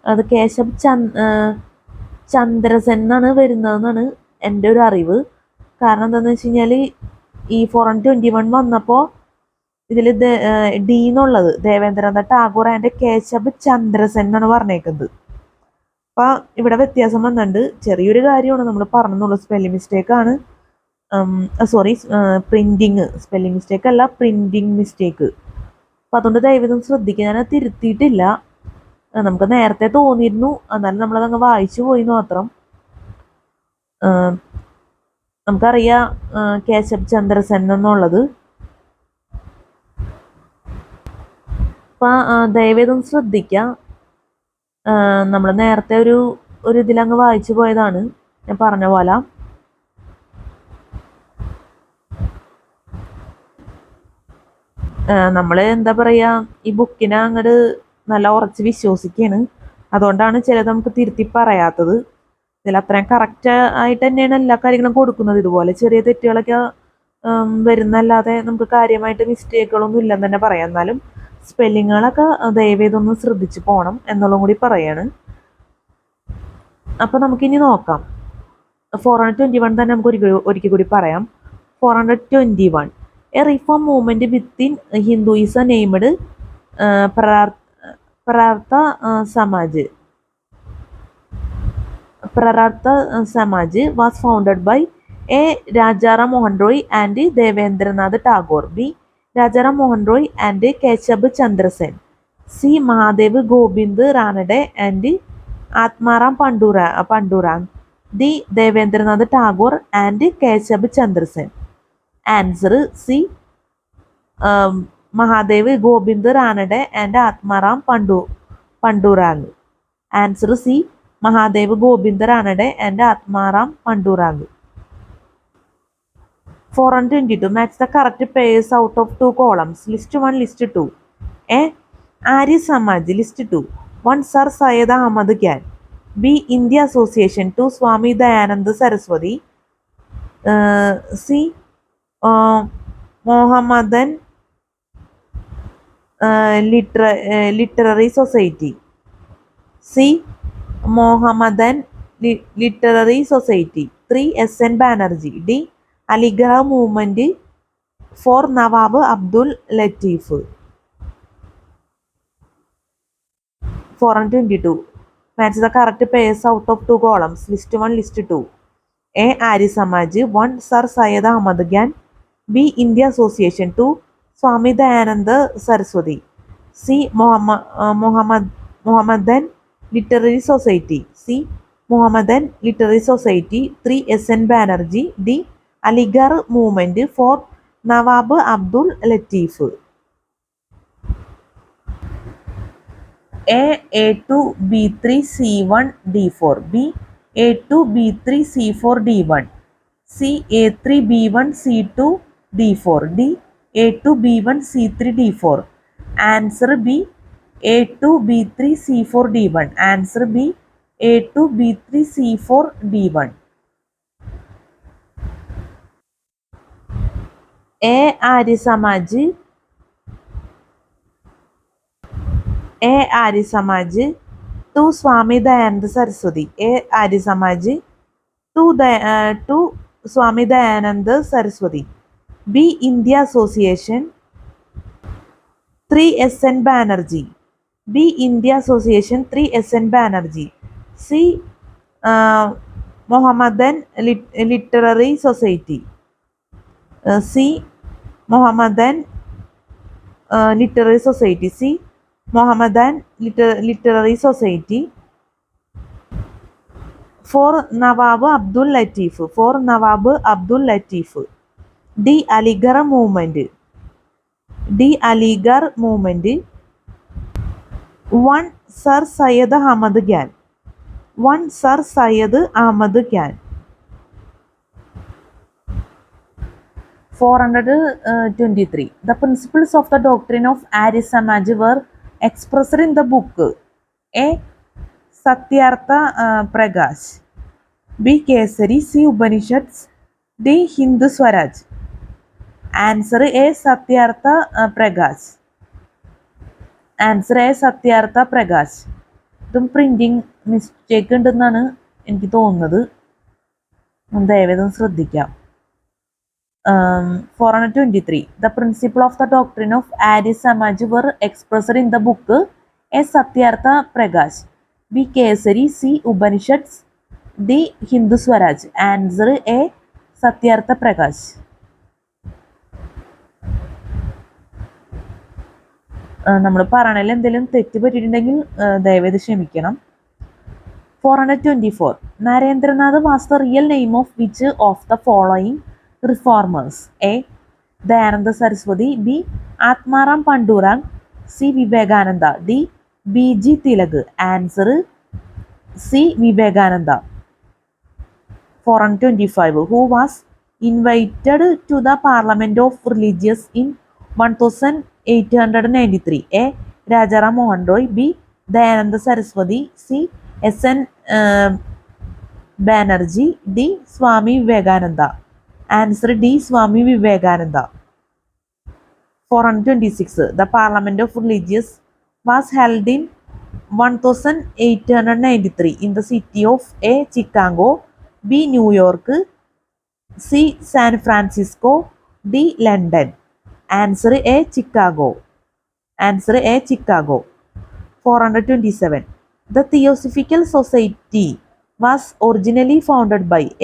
അത് കേശബ് ചന്ദ്രസൻ എന്നാണ് വരുന്നതെന്നാണ് എൻ്റെ ഒരു അറിവ്. കാരണം എന്താണെന്ന് വെച്ച് കഴിഞ്ഞാൽ ഈ 421 വന്നപ്പോൾ ഇതിൽ ഡി എന്നുള്ളത് ദേവേന്ദ്രനാഥ് ടാഗോർ ആൻഡ് കേശബ് ചന്ദ്രസൻ എന്നാണ് പറഞ്ഞേക്കുന്നത്. അപ്പം ഇവിടെ വ്യത്യാസം വന്നിട്ടുണ്ട്. ചെറിയൊരു കാര്യമാണ് നമ്മൾ പറഞ്ഞെന്നുള്ളൂ. സ്പെല്ലിംഗ് മിസ്റ്റേക്കാണ്. പ്രിൻറ്റിങ് സ്പെല്ലിംഗ് മിസ്റ്റേക്ക് അല്ല, പ്രിൻറ്റിങ് മിസ്റ്റേക്ക്. അപ്പം അതുകൊണ്ട് ദയവിധം ശ്രദ്ധിക്കുക. ഞാൻ തിരുത്തിയിട്ടില്ല. നമുക്ക് നേരത്തെ തോന്നിയിരുന്നു, എന്നാലും നമ്മളതങ്ങ് വായിച്ചു പോയി മാത്രം. നമുക്കറിയാം കേശബ് ചന്ദ്രസൻ എന്നുള്ളത്. അപ്പം ദയവേദം ശ്രദ്ധിക്കുക. നമ്മൾ നേരത്തെ ഒരു ഇതിലങ്ങ് വായിച്ചു പോയതാണ്, ഞാൻ പറഞ്ഞ പോലെ. നമ്മൾ എന്താ പറയുക, ഈ ബുക്കിനെ അങ്ങോട്ട് നല്ല ഉറച്ച് വിശ്വസിക്കുകയാണ്. അതുകൊണ്ടാണ് ചിലത് നമുക്ക് തിരുത്തി പറയാത്തത്. ഇതിൽ അത്രയും കറക്റ്റ് ആയിട്ട് തന്നെയാണ് എല്ലാ കാര്യങ്ങളും കൊടുക്കുന്നത്. ഇതുപോലെ ചെറിയ തെറ്റുകളൊക്കെ വരുന്നല്ലാതെ നമുക്ക് കാര്യമായിട്ട് മിസ്റ്റേക്കുകളൊന്നും ഇല്ലെന്ന് തന്നെ പറയാം. എന്നാലും സ്പെല്ലിങ്ങുകളൊക്കെ ദയവേതൊന്ന് ശ്രദ്ധിച്ച് പോകണം എന്നുള്ളതും കൂടി പറയാണ്. അപ്പം നമുക്കിനി നോക്കാം. 421 തന്നെ നമുക്ക് ഒരിക്കൽ കൂടി പറയാം. 421. A reform movement within Hinduism named Prartha Samaj. Prartha Samaj was founded by A. Rajaram Mohan Roy and Devendranath Tagore. B. Rajaram Mohan Roy and Keshab Chandra Sen. C. Mahadev Gobind Ranade and Atmaram Pandurang. D Debendranath Tagore and Keshab Chandrasen. Answer C Mahadev Govind Ranade and Atmaram Pandurang. Answer C Mahadev Govind Ranade and Atmaram Pandurang. 422. Match the correct pairs out of 2 columns. List 1, list 2. A. Arya Samaj, list 2. 1. Sir Syed Ahmad Khan. B. India Association. 2. Swami Dayananda Saraswati. C. Mohammedan Literary Society. C. Mohammedan Literary Society. 3. S.N. Banerjee. D. Aligarh Movement. 4. Nawab Abdul Latif. 422. Match the correct pairs out of 2 columns. List 1, list 2. A. Arya Samaj. 1. Sir Syed Ahmad Khan. B. India Association. 2. Swami Dayananda Saraswati. C. Mohammedan Literary Society. C. Mohammedan Literary Society. 3. S.N. Banerjee. D. Aligarh Movement. 4. Nawab Abdul Latif. A. A2 B3 C1 D4. B. A2 B3 C4 D1. C. A3 B1 C2 D4. D. A2 B1 C3 D4. Answer B. A2 B3 C4 D1. Answer B. A2 B3 C4 D1. A. Arya Samaj. A. Arya Samaj. 2. Swami Dayananda Saraswati. A. Arya Samaj. 2. Swami Dayananda Saraswati. B. India Association. 3. S.N. Banerjee. B. India Association. 3. S.N. Banerjee. C. Mohammedan Literary Society. C. Mohammedan Literary Society. C. Mohammedan Literary Society. 4. Nawab Abdul Latif. 4. Nawab Abdul Latif. D. Aligarh Movement. D. Aligarh Movement. 1. Sir Syed Ahmad Khan. 1. Sir Syed Ahmad Khan. 423. The principles of the doctrine of Arya Samaj were expressed in the book. A. Satyartha Prakash. B. Kesari. C. Upanishads. D. Hindu Swaraj. Answer A. Satyartha Prakash. Answer A. Satyartha Prakash. ഇതും printing mistake ഉണ്ടെന്നാണ് എനിക്ക് തോന്നുന്നത്. ദയവേദം ശ്രദ്ധിക്കാം. 423. The principle of the doctrine of Arya Samaj were expressed in the book. A. Satyartha Prakash. B. Kesari. C. Upanishads. D. Hindu Swaraj. Answer A. Satyartha Prakash. നമ്മൾ പറയണതിൽ എന്തെങ്കിലും തെറ്റ് പറ്റിയിട്ടുണ്ടെങ്കിൽ ദയവേത് ക്ഷമിക്കണം. 424. Narendranath was the real name of which of the following reformers? A. Dayananda Saraswati. B. Atmaram Pandurang. C. Vivekananda. D. B.G. Tilak. Answer C. Vivekananda. 425. Who was invited to the Parliament of Religious in 1893? A. Rajaram Mohan Roy. B. Dayananda Saraswati. C. S.N. Banerjee. D. Swami Vivekananda. Answer D. Swami Vivekananda. 426. The Parliament of Religious was held in 1893 in the city of A. Chicago. B. New York. C. San Francisco. D. London. Answer A. Chicago. Answer A. Chicago. 427. The Theosophical Society was originally founded by A.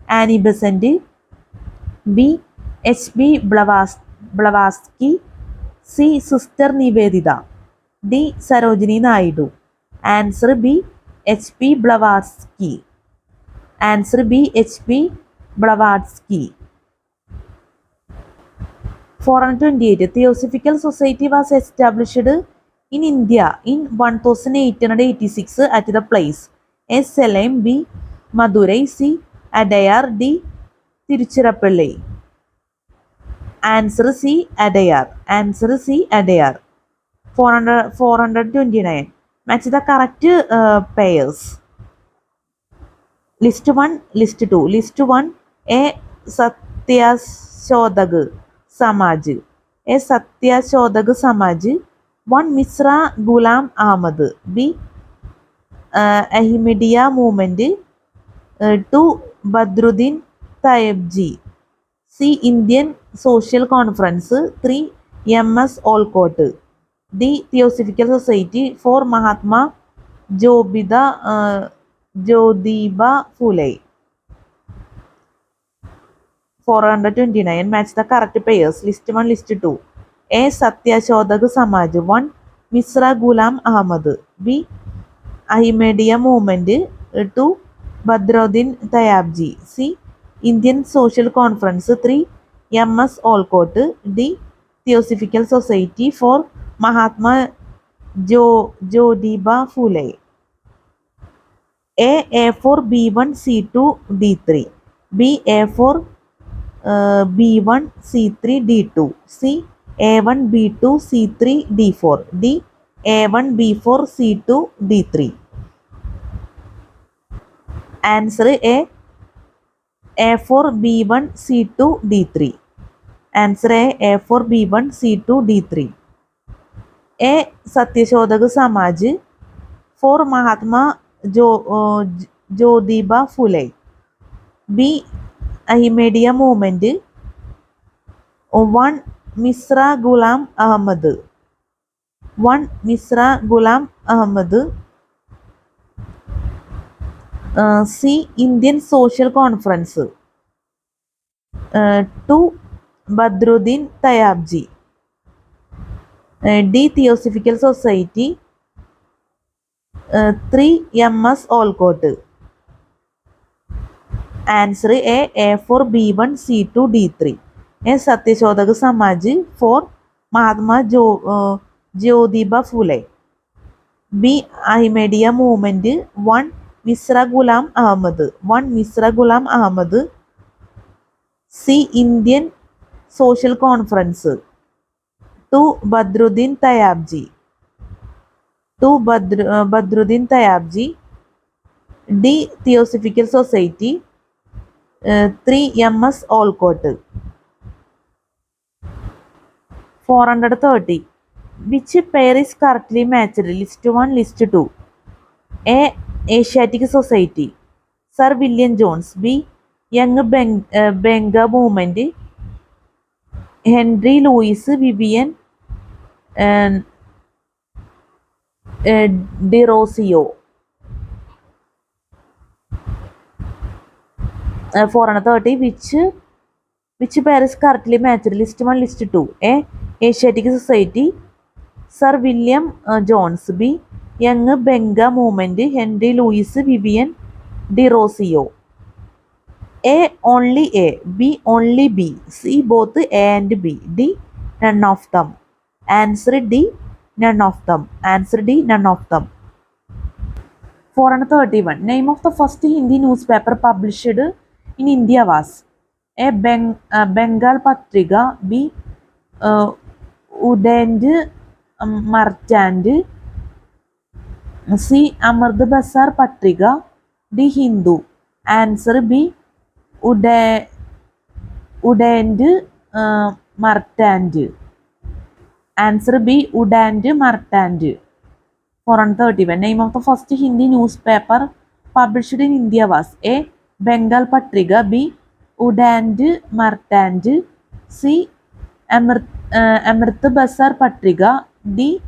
Annie Besant. B. H.B. Blavatsky. C. Sister Nivedita. D. Sarojini Naidu. Answer B. H.P. Blavatsky. Answer B. H.P. Blavatsky. 428. Theosophical Society was established in India in 1886 at the place A. Salem, B. Madurai, C. Adayar, D. Tiruchirappalli. Answer C. Adayar. Answer C. Adayar. 429. Match the correct pairs. List 1, List 2. List 1. A. Satyashodag Samaj. A. Satyashodag Samaj. 1. Misra Ghulam Ahmad. B. Ahmadiyya Movement. 2. Badruddin Tayebji. C. Indian Social Conference. 3. M.S. Olcott. D. Theosophical Society. 4. Mahatma Jyotiba Phule. 429. Match the correct pairs. List 1, List 2. A. Satyashodag Samaj. 1. Misra Ghulam Ahmad. B. Ahmadiyya Movement. 2. Badruddin Tayebji. C. Indian Social Conference. 3. M.S. Olcott. D. Theosophical Society. 4. Mahatma Jyotiba Phule. A4 B1 C2 D3. B A4 B1 C3 D2. C A1 B2 C3 D4. D A1 B4 C2 D3. Answer A. A4 B1 C2 D3. Answer A. A4 B1 C2 D3. A. Satyashodag Samaj. 4. Mahatma Jyotiba Phule. B. Ahmadiyya Movement. 1. Misra Ghulam Ahmad. 1. Misra Ghulam Ahmad. C. Indian Social Conference. 2. Badruddin Tayebji. D. Theosophical Society. 3. M.S. Olcott. Answer A. A4 B1 C2 D3. A. Satyashodag Samaj. 4. Mahatma Jyotiba Phule. B. Ahmadiyya Movement. 1. Misra Ghulam Ahmad. 1. Misra Ghulam Ahmad. C. Indian Social Conference. 2. Badruddin Tayebji. 2. Badruddin Tayebji. D. Theosophical Society. 3. M.S. Olcott. 430. Which pair is correctly matched? List 1, List 2. A. Asiatic Society. Sir William Jones. B. Young Benga Movement. Henry Louis Vivian De Rossio. 430. Which pair is correctly matched? List 1, List 2. A. Asiatic Society. Sir William Jones. B. Young Benga Movement. Henry Louis Vivian De Rossio. A. Only A. B. Only B. C. Both A and B. D. None of them. Answer D. None of them. Answer D. None of them. 431. Name of the first Hindi newspaper published in India was A. Bengal Patrika. B. Udand Marchand. C. Amard Basar Patrika. D. Hindu. Answer B. Udand Martand. Answer B. Udand Martand. 431. Name of the first Hindi newspaper published in India was A. Bengal Patrika. B. Udand Martand. C. Amrit Basar Patrika. D.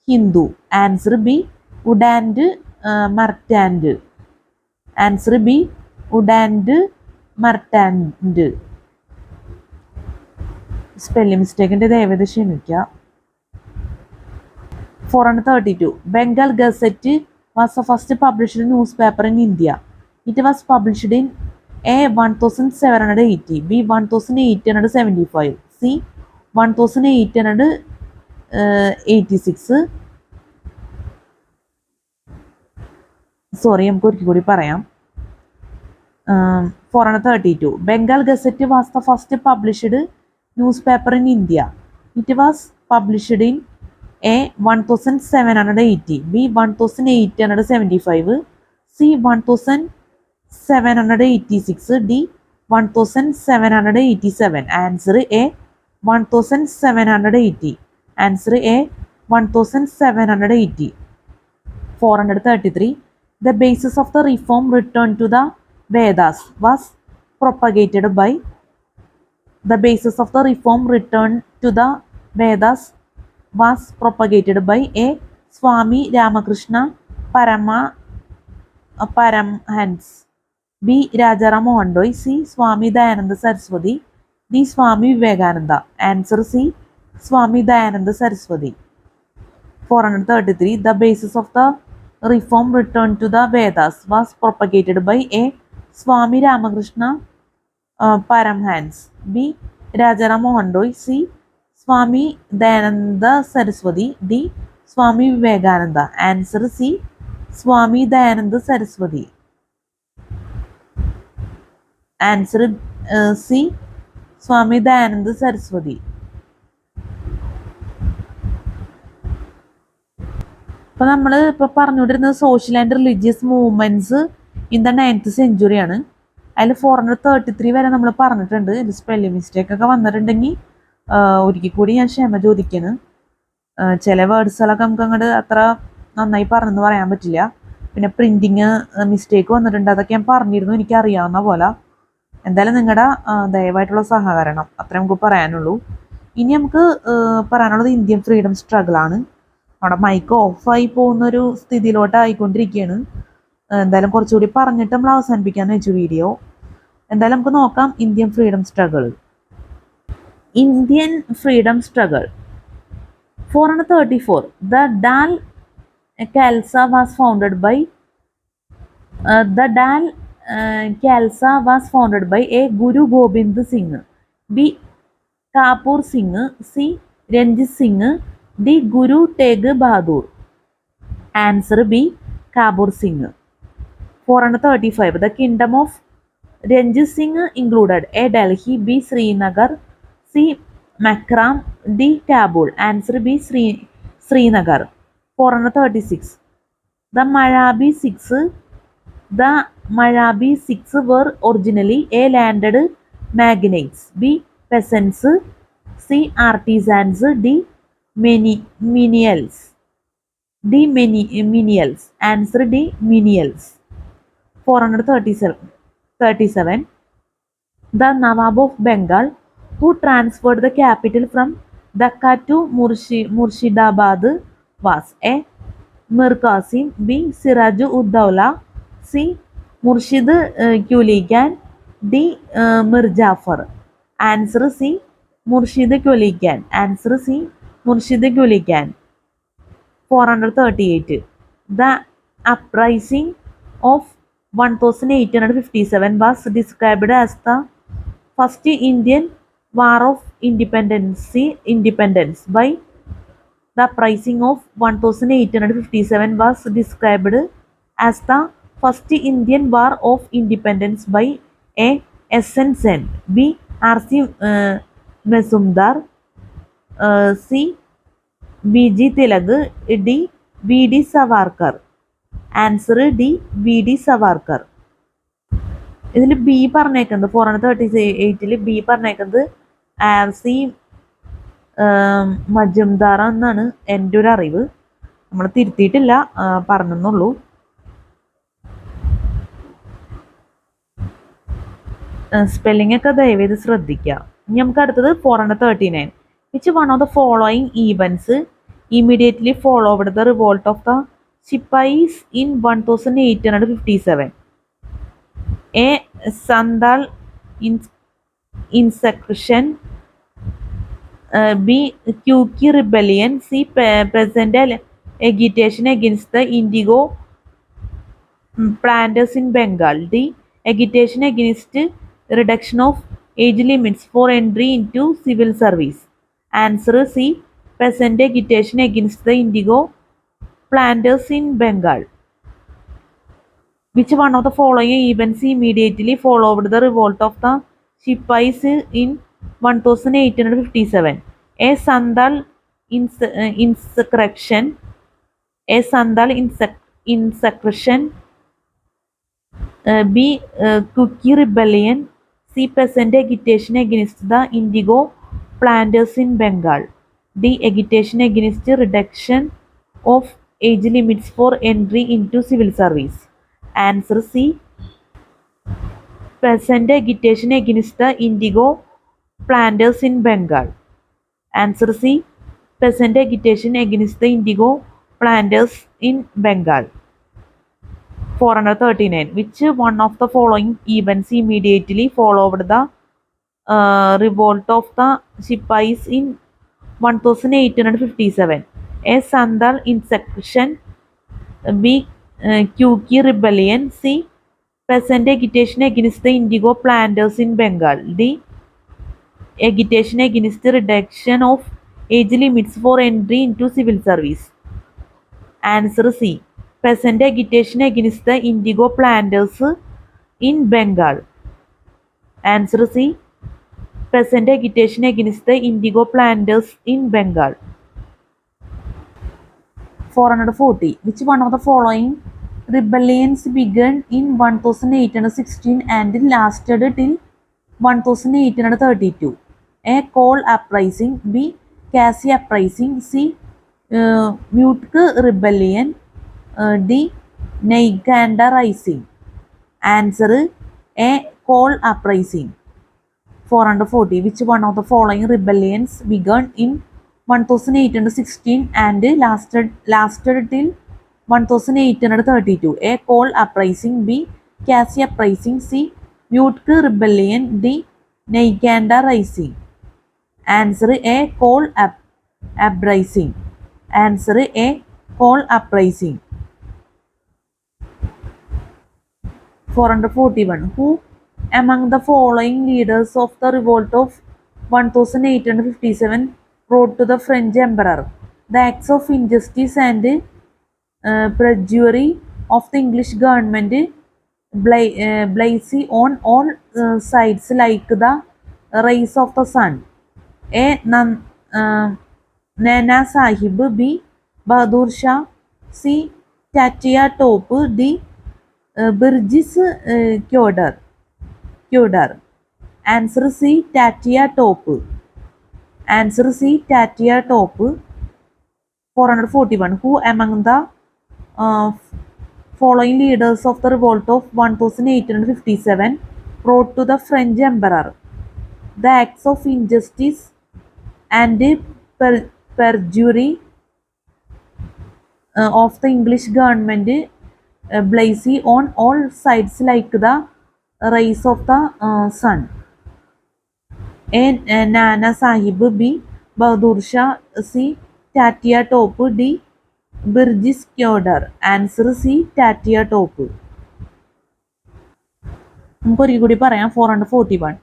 Hindu. Answer B. Udand Martand. Answer B. Udand Martand. Spelling mistake in the ക്ഷമിക്കുക. 432. Bengal Gazette was the first published newspaper in India. It was published in A 1780, B 1875, C 1886. Sorry, നമുക്ക് ഒരിക്കൽ കൂടി പറയാം. 432. Bengal Gazette was the first published newspaper in India. It was published in A 1780, B 1875, C 1786, D 1787. Answer A 1780. Answer A 1780. 433. The basis of the reform return to the Vedas was propagated by. The basis of the reform return to the Vedas was propagated by A. Swami Ramakrishna Paramhans, B. Rajaram Mohan Roy, C. Swami Dayananda Saraswati, D. Swami Vivekananda. Answer C. Swami Dayananda Saraswati. 433. The basis of the reform return to the Vedas was propagated by A. Swami Ramakrishna Paramhans, B. Rajaram Mohan Roy, C. Swami Dayananda Saraswati, D. Swami Vivekananda. Answer C. Swami Dayananda Saraswati. Answer C. Swami Dayananda Saraswati. അപ്പോൾ നമ്മൾ ഇപ്പോൾ പറഞ്ഞുകൊണ്ടിരുന്നത് social and religious movements in the 9th സെഞ്ച്വറിയാണ്. അതിൽ 433 വരെ നമ്മൾ പറഞ്ഞിട്ടുണ്ട്. ഇത് spelling mistake ഒക്കെ വന്നിട്ടുണ്ടെങ്കിൽ ഒരിക്കൽ കൂടി ഞാൻ ക്ഷമ ചോദിക്കുന്നു. ചില വേർഡ്സുകളൊക്കെ നമുക്ക് അങ്ങോട്ട് അത്ര നന്നായി പറഞ്ഞെന്ന് പറയാൻ പറ്റില്ല. പിന്നെ പ്രിൻറ്റിങ് മിസ്റ്റേക്ക് വന്നിട്ടുണ്ട്, അതൊക്കെ ഞാൻ പറഞ്ഞിരുന്നു എനിക്കറിയാവുന്ന പോലെ. എന്തായാലും നിങ്ങളുടെ ദയവായിട്ടുള്ള സഹകരണം അത്രേ നമുക്ക് പറയാനുള്ളൂ. ഇനി നമുക്ക് പറയാനുള്ളത് ഇന്ത്യൻ ഫ്രീഡം സ്ട്രഗിളാണ്. അവിടെ മൈക്ക് ഓഫായി പോകുന്നൊരു സ്ഥിതിയിലോട്ട് ആയിക്കൊണ്ടിരിക്കുകയാണ്. എന്തായാലും കുറച്ചുകൂടി പറഞ്ഞിട്ട് നമ്മൾ അവസാനിപ്പിക്കാമെന്ന് വെച്ചു വീഡിയോ. എന്തായാലും നമുക്ക് നോക്കാം Indian freedom struggle. Indian freedom struggle 434. The Dal Khalsa was founded by A. Guru Gobind Singh, B. Kapur Singh, C. Ranjit Singh, D. Guru Tegh Bahadur. Answer B. Kapur Singh. 435. The kingdom of Ranjit Singh included A. Delhi, B. Srinagar, C. Makram, D. Kabul. Answer B. Srinagar. 436. The Marabbi Sikhs were originally A. landed magnates, B. peasants, C. artisans, D. menials. Answer D. menials. 437. The Nawab of Bengal, who transferred the capital from Dhaka to Murshidabad, was A. Mir Qasim, B. Siraj-ud-Dawla, C. Murshid Quli Khan, D. Mir Jafar. Answer C. Murshid Quli Khan. Answer C. Murshid Quli Khan. 438. The uprising of 1857 was described as the first Indian War of Independence by. The uprising of 1857 was described as the first Indian War of Independence by A. S.N. Sen, B. R.C. Mazumdar, C. B.G. Tilak, D. V.D. Savarkar. Answer D. V.D. Savarkar. ഇതിൽ B പറഞ്ഞേക്കുന്നത് 438 B പറഞ്ഞേക്കുന്നത് R.C. Majumdar എന്നാണ് എൻ്റെ ഒരു അറിവ്. നമ്മൾ തിരുത്തിയിട്ടില്ല, പറഞ്ഞെന്നുള്ളൂ. Spelling ഒക്കെ ദയവേത് ശ്രദ്ധിക്കുക. ഇനി നമുക്ക് അടുത്തത് 439. Which one of the following events immediately followed the revolt of the Sipais in 1857? A. Sandal insurrection, B. Quki rebellion, C. Peasant agitation against the Indigo planters in Bengal. D. Agitation against reduction of age limits for entry into civil service. Answer C. Peasant agitation against the indigo planters in Bengal. Which one of the following events immediately followed the revolt of the Shipais in 1857? A. Sandal insurrection. A. Sandal insurrection. B. Cookie rebellion. C. Peasant agitation against the indigo planters in Bengal. D. Agitation against reduction of age limits for entry into civil service. Answer C. Peasant agitation against the indigo planters in Bengal. Answer C. Peasant agitation against the indigo planters in Bengal. 439. Which one of the following events immediately followed the revolt of the Shipais in 1857? A. Sandal insurrection. B. Cookie rebellion. C. Peasant agitation against the indigo planters in Bengal. D. Agitation against the reduction of age limits for entry into civil service. Answer C. Peasant agitation against the indigo planters in Bengal. Answer C. Peasant agitation against the indigo planters in Bengal. 440. Which one of the following rebellions began in 1816 and lasted till 1832? A. Coal uprising. B. Cassie uprising. C. Mutke rebellion. D. Neiganda rising. Answer A. Coal uprising. 440. Which one of the following rebellions began in 1816 and lasted till 1832? A. Coal uprising. B. Cassie uprising. C. Mutke rebellion. D. Neiganda rising. Answer A. Coal uprising. Answer A. Coal uprising. 441. Who among the following leaders of the revolt of 1857 wrote to the French emperor? The acts of injustice and perjury of the English government blaze on all sides like the rays of the sun. A. Nana Sahib. B. Bahadur Shah. C. Tatia Top. D. Birgis Kyodar. Answer C. Tatia Top. Answer C. Tatia Top. 441. Who among the following leaders of the revolt of 1857 wrote to the French emperor? The acts of injustice and perjury of the English government blaze on all sides like the rays of the sun. A. Nana Sahib. B. Bahadur Shah. C. Tatia Top. D. Birgis Kyodar. Answer C. Tatia Top. നമുക്ക് ഒരിക്കൽ കൂടി പറയാം. 441.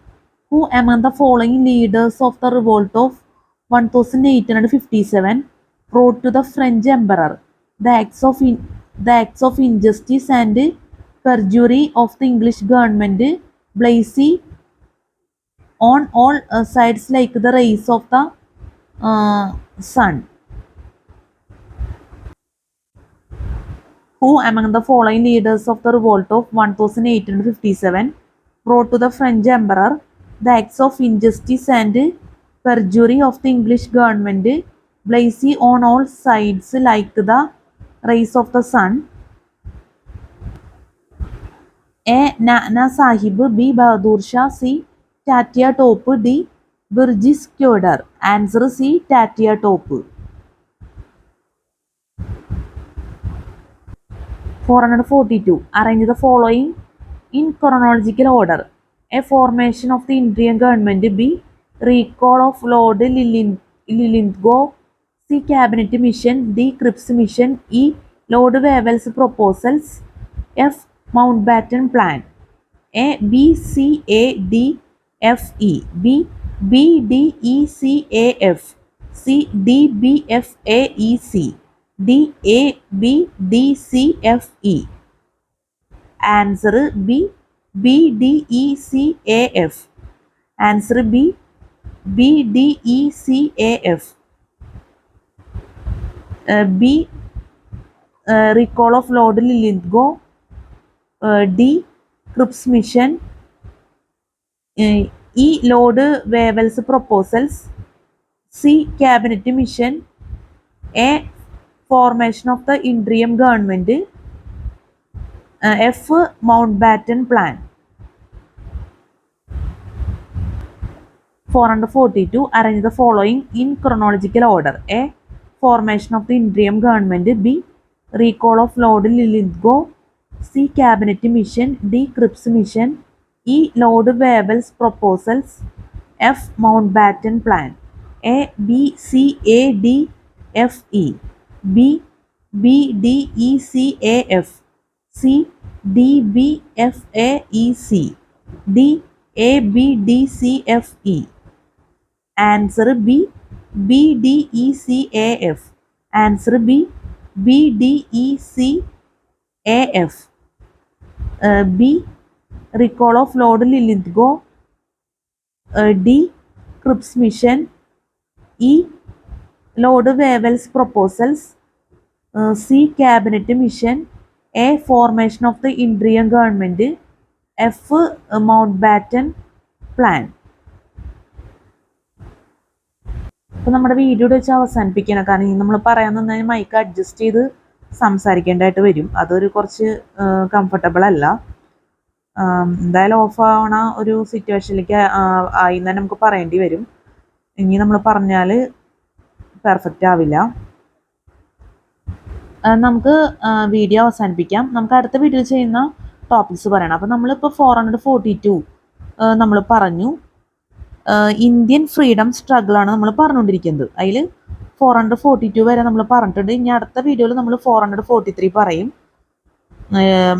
Who among the following leaders of the revolt of 1857 wrote to the French emperor? The acts of injustice and perjury of the English government blaze on all sides like the rays of the sun. Who among the following leaders of the revolt of 1857 wrote to the French emperor? The acts of injustice and perjury of the English government blaze on all sides like the rays of the sun. A. Nana Sahib. B. Bahadur Shah. C. Tatia Top. D. Birgis Kyodar. Answer C. Tatia Top. 442. Arrange the following in chronological order. A. Formation of the Indian government. B. Recall of Lord Linlithgow. C. Cabinet mission. D. Cripps mission. E. Lord Wavell's proposals. F. Mountbatten Plan. A. B. C. A. D. F. E. B. B. D. E. C. A. F. C. D. B. F. A. E. C. D. A. B. D. C. F. E. Answer B. B. D. E. C. A. F. Answer B. B. D. E. C. A. F. B. Recall of Lord Linlithgow. D. Cripps Mission. E. Lord Wavell's proposals. C. Cabinet Mission. A. Formation of the interim government. F. Mountbatten Plan. 442. Arrange the following in chronological order. A. Formation of the interim government. B. Recall of Lord Linlithgow. C. Cabinet Mission. D. Cripps Mission. E. Lord Wavell's proposals. F. Mountbatten Plan. A. B. C. A. D. F. E. B. B. D. E. C. A. F. C. D. B. F. A. E. C. D. A. B. D. C. F. E. Answer B. B. D. E. C. A. F. Answer B. B. D. E. C. A. F. B. Recall of Lord Linlithgow. D. Cripps Mission. E. Lord Wavell's proposals. C. Cabinet Mission. A. Formation of the interim government. F. Mountbatten Plan. അപ്പോൾ നമ്മുടെ video വെച്ച് അവസാനിപ്പിക്കണം. കാരണം ഇനി നമ്മൾ പറയാൻ നിന്നാൽ mic adjust ചെയ്ത് സംസാരിക്കേണ്ടതായിട്ട് വരും. അതൊരു കുറച്ച് കംഫർട്ടബിൾ അല്ല. എന്തായാലും ഓഫ് ആവണ ഒരു സിറ്റുവേഷനിലേക്ക് ആയി തന്നെ നമുക്ക് പറയേണ്ടി വരും. ഇനി നമ്മൾ പറഞ്ഞാൽ പെർഫെക്റ്റ് ആവില്ല. നമുക്ക് വീഡിയോ അവസാനിപ്പിക്കാം. നമുക്ക് അടുത്ത വീഡിയോ ചെയ്യുന്ന ടോപ്പിക്സ് പറയണം. അപ്പോൾ നമ്മളിപ്പോൾ 442 നമ്മൾ പറഞ്ഞു. ഇന്ത്യൻ ഫ്രീഡം സ്ട്രഗിളാണ് നമ്മൾ പറഞ്ഞുകൊണ്ടിരിക്കുന്നത്. അതിൽ 442 വരെ നമ്മൾ പറഞ്ഞിട്ടുണ്ട്. ഇനി അടുത്ത വീഡിയോയിൽ നമ്മൾ 443 പറയും.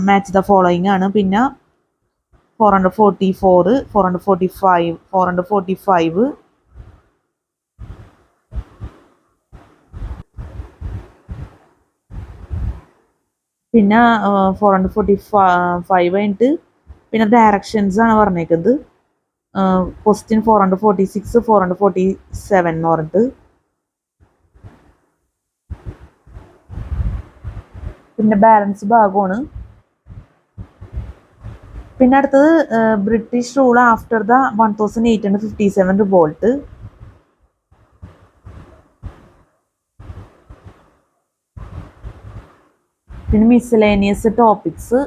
മാച്ച് ദ ഫോളോയിങ് ആണ്. പിന്നെ 444, 445, 445, പിന്നെ 445 കഴിഞ്ഞിട്ട് പിന്നെ ഡയറക്ഷൻസ് ആണ് പറഞ്ഞേക്കുന്നത്. ക്വസ്റ്റ്യൻ 446, 447 എന്ന് പറഞ്ഞിട്ട് പിന്നെ ബാലൻസ് ഭാഗമാണ്. പിന്നെ അടുത്തത് British rule after the 1857 revolt. പിന്നെ മിസ്സലേനിയസ് ടോപ്പിക്സ്.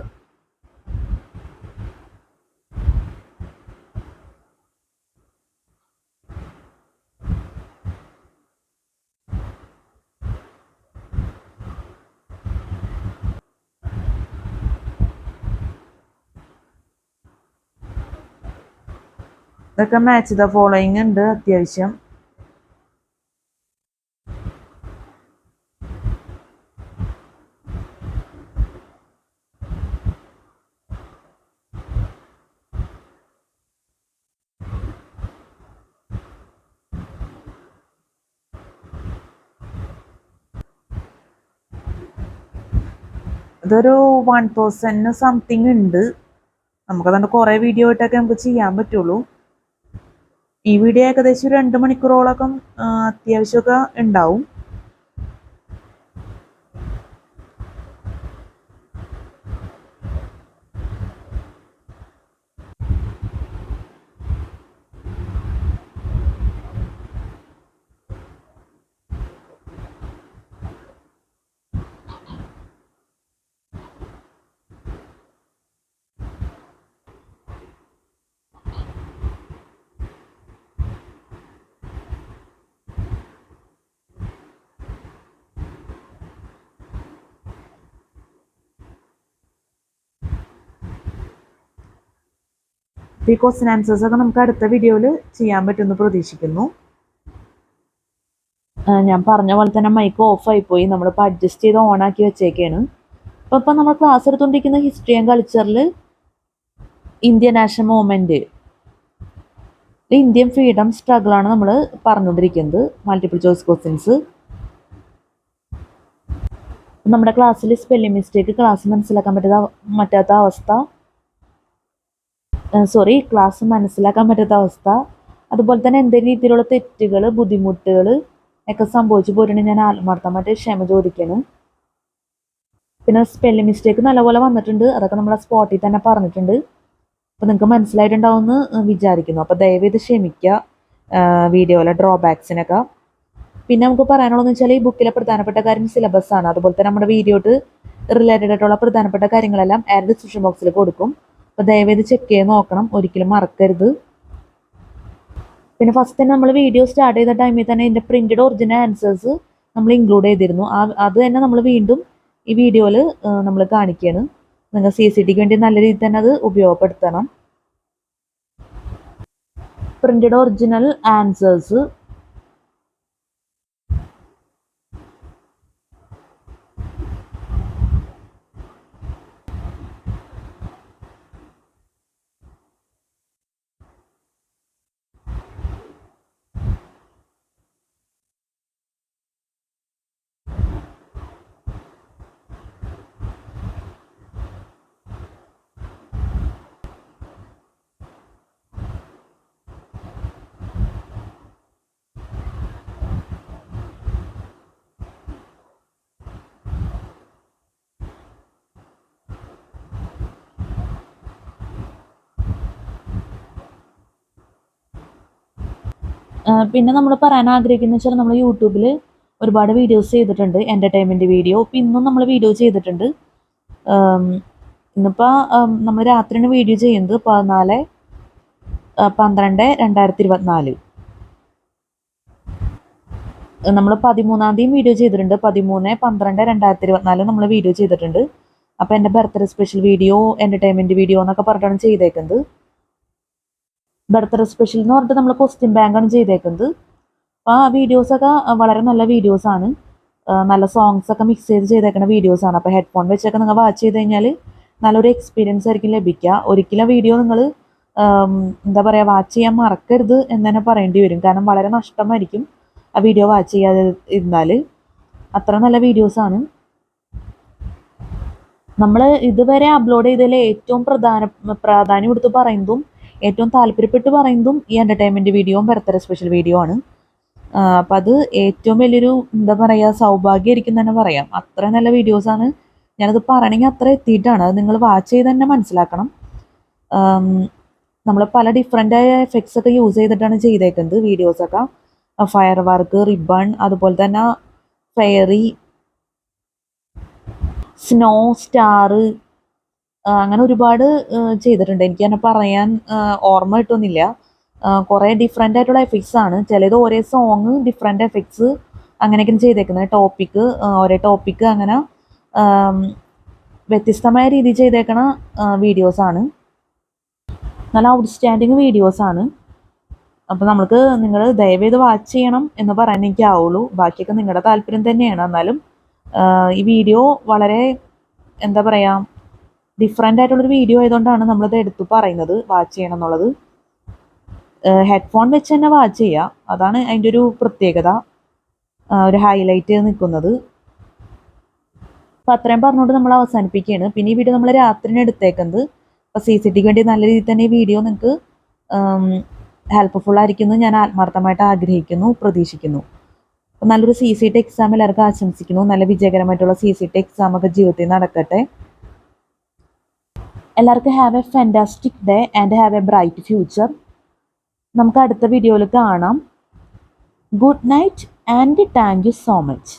ഇതൊക്കെ മാച്ച് ദ ഫോളോയിങ് ഉണ്ട് അത്യാവശ്യം. ഇതൊരു 1000 സംതിങ് ഉണ്ട്. നമുക്കതുകൊണ്ട് കുറേ വീഡിയോ ആയിട്ടൊക്കെ നമുക്ക് ചെയ്യാൻ പറ്റുള്ളൂ. ഈ വീഡിയോ ഏകദേശം 2 മണിക്കൂറോളൊക്കെ അത്യാവശ്യമൊക്കെ ഉണ്ടാവും. ഈ ക്വസ്റ്റ്യൻ ആൻസേഴ്സ് ഒക്കെ നമുക്ക് അടുത്ത വീഡിയോയിൽ ചെയ്യാൻ പറ്റുമെന്ന് പ്രതീക്ഷിക്കുന്നു. ഞാൻ പറഞ്ഞ പോലെ തന്നെ മൈക്ക് ഓഫ് ആയിപ്പോയി. നമ്മളിപ്പോൾ അഡ്ജസ്റ്റ് ചെയ്ത് ഓണാക്കി വെച്ചേക്കാണ്. ഇപ്പം നമ്മൾ ക്ലാസ് എടുത്തുകൊണ്ടിരിക്കുന്ന ഹിസ്റ്ററി ആൻഡ് കൾച്ചറിൽ Indian national movement, Indian freedom സ്ട്രഗിളാണ് നമ്മൾ പറഞ്ഞുകൊണ്ടിരിക്കുന്നത്. Multiple choice questions. നമ്മുടെ ക്ലാസ്സിൽ സ്പെല്ലിംഗ് മിസ്റ്റേക്ക്, ക്ലാസ് മനസ്സിലാക്കാൻ പറ്റാത്ത അവസ്ഥ, അതുപോലെ തന്നെ എന്തെങ്കിലും രീതിയിലുള്ള തെറ്റുകൾ, ബുദ്ധിമുട്ടുകൾ ഒക്കെ സംഭവിച്ചു പോയിട്ടുണ്ടെങ്കിൽ ഞാൻ ആത്മാർത്ഥമായിട്ട് ക്ഷമ ചോദിക്കണം. പിന്നെ സ്പെല്ലിംഗ് മിസ്റ്റേക്ക് നല്ലപോലെ വന്നിട്ടുണ്ട്, അതൊക്കെ നമ്മൾ സ്പോട്ടിൽ തന്നെ പറഞ്ഞിട്ടുണ്ട്. അപ്പോൾ നിങ്ങൾക്ക് മനസ്സിലായിട്ടുണ്ടാവുമെന്ന് വിചാരിക്കുന്നു. അപ്പോൾ ദയവേത് ക്ഷമിക്കുക വീഡിയോയിലെ ഡ്രോബാക്സിനൊക്കെ. പിന്നെ നമുക്ക് പറയാനുള്ളതെന്ന് വെച്ചാൽ ഈ ബുക്കിലെ പ്രധാനപ്പെട്ട കാര്യം സിലബസാണ്. അതുപോലെ തന്നെ നമ്മുടെ വീഡിയോട്ട് റിലേറ്റഡ് ആയിട്ടുള്ള പ്രധാനപ്പെട്ട കാര്യങ്ങളെല്ലാം ആഡ് ഡിസ്ക്രിപ്ഷൻ ബോക്സിൽ കൊടുക്കും. അപ്പോൾ ദയവേത് ചെക്ക് ചെയ്ത് നോക്കണം, ഒരിക്കലും മറക്കരുത്. പിന്നെ ഫസ്റ്റ് തന്നെ നമ്മൾ വീഡിയോ സ്റ്റാർട്ട് ചെയ്ത ടൈമിൽ തന്നെ ഇതിൻ്റെ പ്രിൻറ്റഡ് ഒറിജിനൽ ആൻസേഴ്സ് നമ്മൾ ഇൻക്ലൂഡ് ചെയ്തിരുന്നു. അത് തന്നെ നമ്മൾ വീണ്ടും ഈ വീഡിയോയിൽ നമ്മൾ കാണിക്കുകയാണ്. നിങ്ങൾ CCTക്ക് വേണ്ടി നല്ല രീതിയിൽ തന്നെ അത് ഉപയോഗപ്പെടുത്തണം. പ്രിൻറ്റഡ് ഒറിജിനൽ ആൻസേഴ്സ് പിന്നെ നമ്മൾ പറയാൻ ആഗ്രഹിക്കുന്നത് വെച്ചാൽ നമ്മൾ യൂട്യൂബിൽ ഒരുപാട് വീഡിയോസ് ചെയ്തിട്ടുണ്ട്, എൻ്റർടൈൻമെൻറ്റ് വീഡിയോ. ഇപ്പം ഇന്നും നമ്മൾ വീഡിയോ ചെയ്തിട്ടുണ്ട്. ഇന്നിപ്പോൾ നമ്മൾ രാത്രിയാണ് വീഡിയോ ചെയ്യുന്നത്, 14/12/2024. നമ്മൾ 13-ാം തീയതി വീഡിയോ ചെയ്തിട്ടുണ്ട്. 13/12/2024 നമ്മൾ വീഡിയോ ചെയ്തിട്ടുണ്ട്. അപ്പോൾ എൻ്റെ birthday special video, entertainment video എന്നൊക്കെ പറഞ്ഞിട്ടാണ് ചെയ്തേക്കുന്നത്. ബർത്ത്ഡേ സ്പെഷ്യൽ എന്ന് പറഞ്ഞിട്ട് നമ്മൾ ക്വസ്റ്റ്യൻ ബാങ്കാണ് ചെയ്തേക്കുന്നത്. അപ്പോൾ ആ വീഡിയോസൊക്കെ വളരെ നല്ല വീഡിയോസാണ്, നല്ല സോങ്സൊക്കെ മിക്സ് ചെയ്തേക്കുന്ന വീഡിയോസാണ്. അപ്പോൾ ഹെഡ്ഫോൺ വെച്ചൊക്കെ നിങ്ങൾ വാച്ച് ചെയ്ത് കഴിഞ്ഞാൽ നല്ലൊരു എക്സ്പീരിയൻസ് ആയിരിക്കും ലഭിക്കുക. ഒരിക്കലും വീഡിയോ നിങ്ങൾ എന്താ പറയുക, വാച്ച് ചെയ്യാൻ മറക്കരുത് എന്ന് തന്നെ പറയേണ്ടി വരും. കാരണം വളരെ നഷ്ടമായിരിക്കും ആ വീഡിയോ വാച്ച് ചെയ്യാതെ ഇരുന്നാൽ. അത്ര നല്ല വീഡിയോസാണ്. നമ്മൾ ഇതുവരെ അപ്ലോഡ് ചെയ്തതിൽ ഏറ്റവും പ്രാധാന്യം കൊടുത്ത് പറയുന്നതും ഏറ്റവും താല്പര്യപ്പെട്ട് പറയുന്നതും ഈ എൻ്റർടൈൻമെൻറ്റ് വീഡിയോയും ബർത്ത്ഡേ സ്പെഷ്യൽ വീഡിയോ ആണ്. അപ്പം അത് ഏറ്റവും വലിയൊരു എന്താ പറയുക, സൗഭാഗ്യമായിരിക്കും തന്നെ പറയാം. അത്ര നല്ല വീഡിയോസാണ്. ഞാനത് പറയണമെങ്കിൽ അത്ര എത്തിയിട്ടാണ്. അത് നിങ്ങൾ വാച്ച് ചെയ്ത് തന്നെ മനസ്സിലാക്കണം. നമ്മൾ പല ഡിഫറെൻ്റായ എഫക്ട്സ് ഒക്കെ യൂസ് ചെയ്തിട്ടാണ് ചെയ്തേക്കുന്നത് വീഡിയോസൊക്കെ. ഫയർ വർക്ക്, റിബൺ, അതുപോലെ തന്നെ ഫെയറി, സ്നോ, സ്റ്റാർ, അങ്ങനെ ഒരുപാട് ചെയ്തിട്ടുണ്ട്. എനിക്ക് തന്നെ പറയാൻ ഓർമ്മ കിട്ടുന്നില്ല. കുറേ ഡിഫറെൻ്റ് ആയിട്ടുള്ള എഫക്ട്സ് ആണ്. ചിലത് ഒരേ സോങ് ഡിഫറെൻ്റ് എഫക്ട്സ് അങ്ങനെയൊക്കെയാണ് ചെയ്തേക്കുന്നത്. ഒരേ ടോപ്പിക്ക് അങ്ങനെ വ്യത്യസ്തമായ രീതിയിൽ ചെയ്തേക്കണ വീഡിയോസാണ്. നല്ല ഔട്ട്സ്റ്റാൻഡിങ് വീഡിയോസാണ്. അപ്പോൾ നിങ്ങൾ ദയവേത് വാച്ച് ചെയ്യണം എന്ന് പറയാൻ എനിക്കാവുള്ളൂ. ബാക്കിയൊക്കെ നിങ്ങളുടെ താല്പര്യം തന്നെയാണ്. എന്നാലും ഈ വീഡിയോ വളരെ എന്താ പറയുക, ഡിഫറെൻ്റ് ആയിട്ടുള്ളൊരു വീഡിയോ ആയതുകൊണ്ടാണ് നമ്മളത് എടുത്തു പറയുന്നത് വാച്ച് ചെയ്യണം എന്നുള്ളത്. ഹെഡ്ഫോൺ വെച്ച് തന്നെ വാച്ച് ചെയ്യുക, അതാണ് അതിൻ്റെ ഒരു പ്രത്യേകത, ഒരു ഹൈലൈറ്റ് നിൽക്കുന്നത്. അപ്പോൾ അത്രയും പറഞ്ഞുകൊണ്ട് നമ്മൾ അവസാനിപ്പിക്കുകയാണ്. പിന്നെ ഈ വീഡിയോ നമ്മൾ രാത്രിയാണ് എടുത്തേക്കുന്നത്. അപ്പോൾ CCTക്ക് വേണ്ടി നല്ല രീതിയിൽ തന്നെ ഈ വീഡിയോ നിങ്ങൾക്ക് ഹെൽപ്ഫുൾ ആയിരിക്കുമെന്ന് ഞാൻ ആത്മാർത്ഥമായിട്ട് ആഗ്രഹിക്കുന്നു, പ്രതീക്ഷിക്കുന്നു. അപ്പോൾ നല്ലൊരു CCT എക്സാം എല്ലാവർക്കും ആശംസിക്കുന്നു. നല്ല വിജയകരമായിട്ടുള്ള CCT എക്സാമൊക്കെ ജീവിതത്തിൽ നടക്കട്ടെ. എല്ലാവർക്കും have A fantastic day and have A bright future. നമുക്ക് അടുത്ത വീഡിയോയിൽ കാണാം. Good night and thank you so much.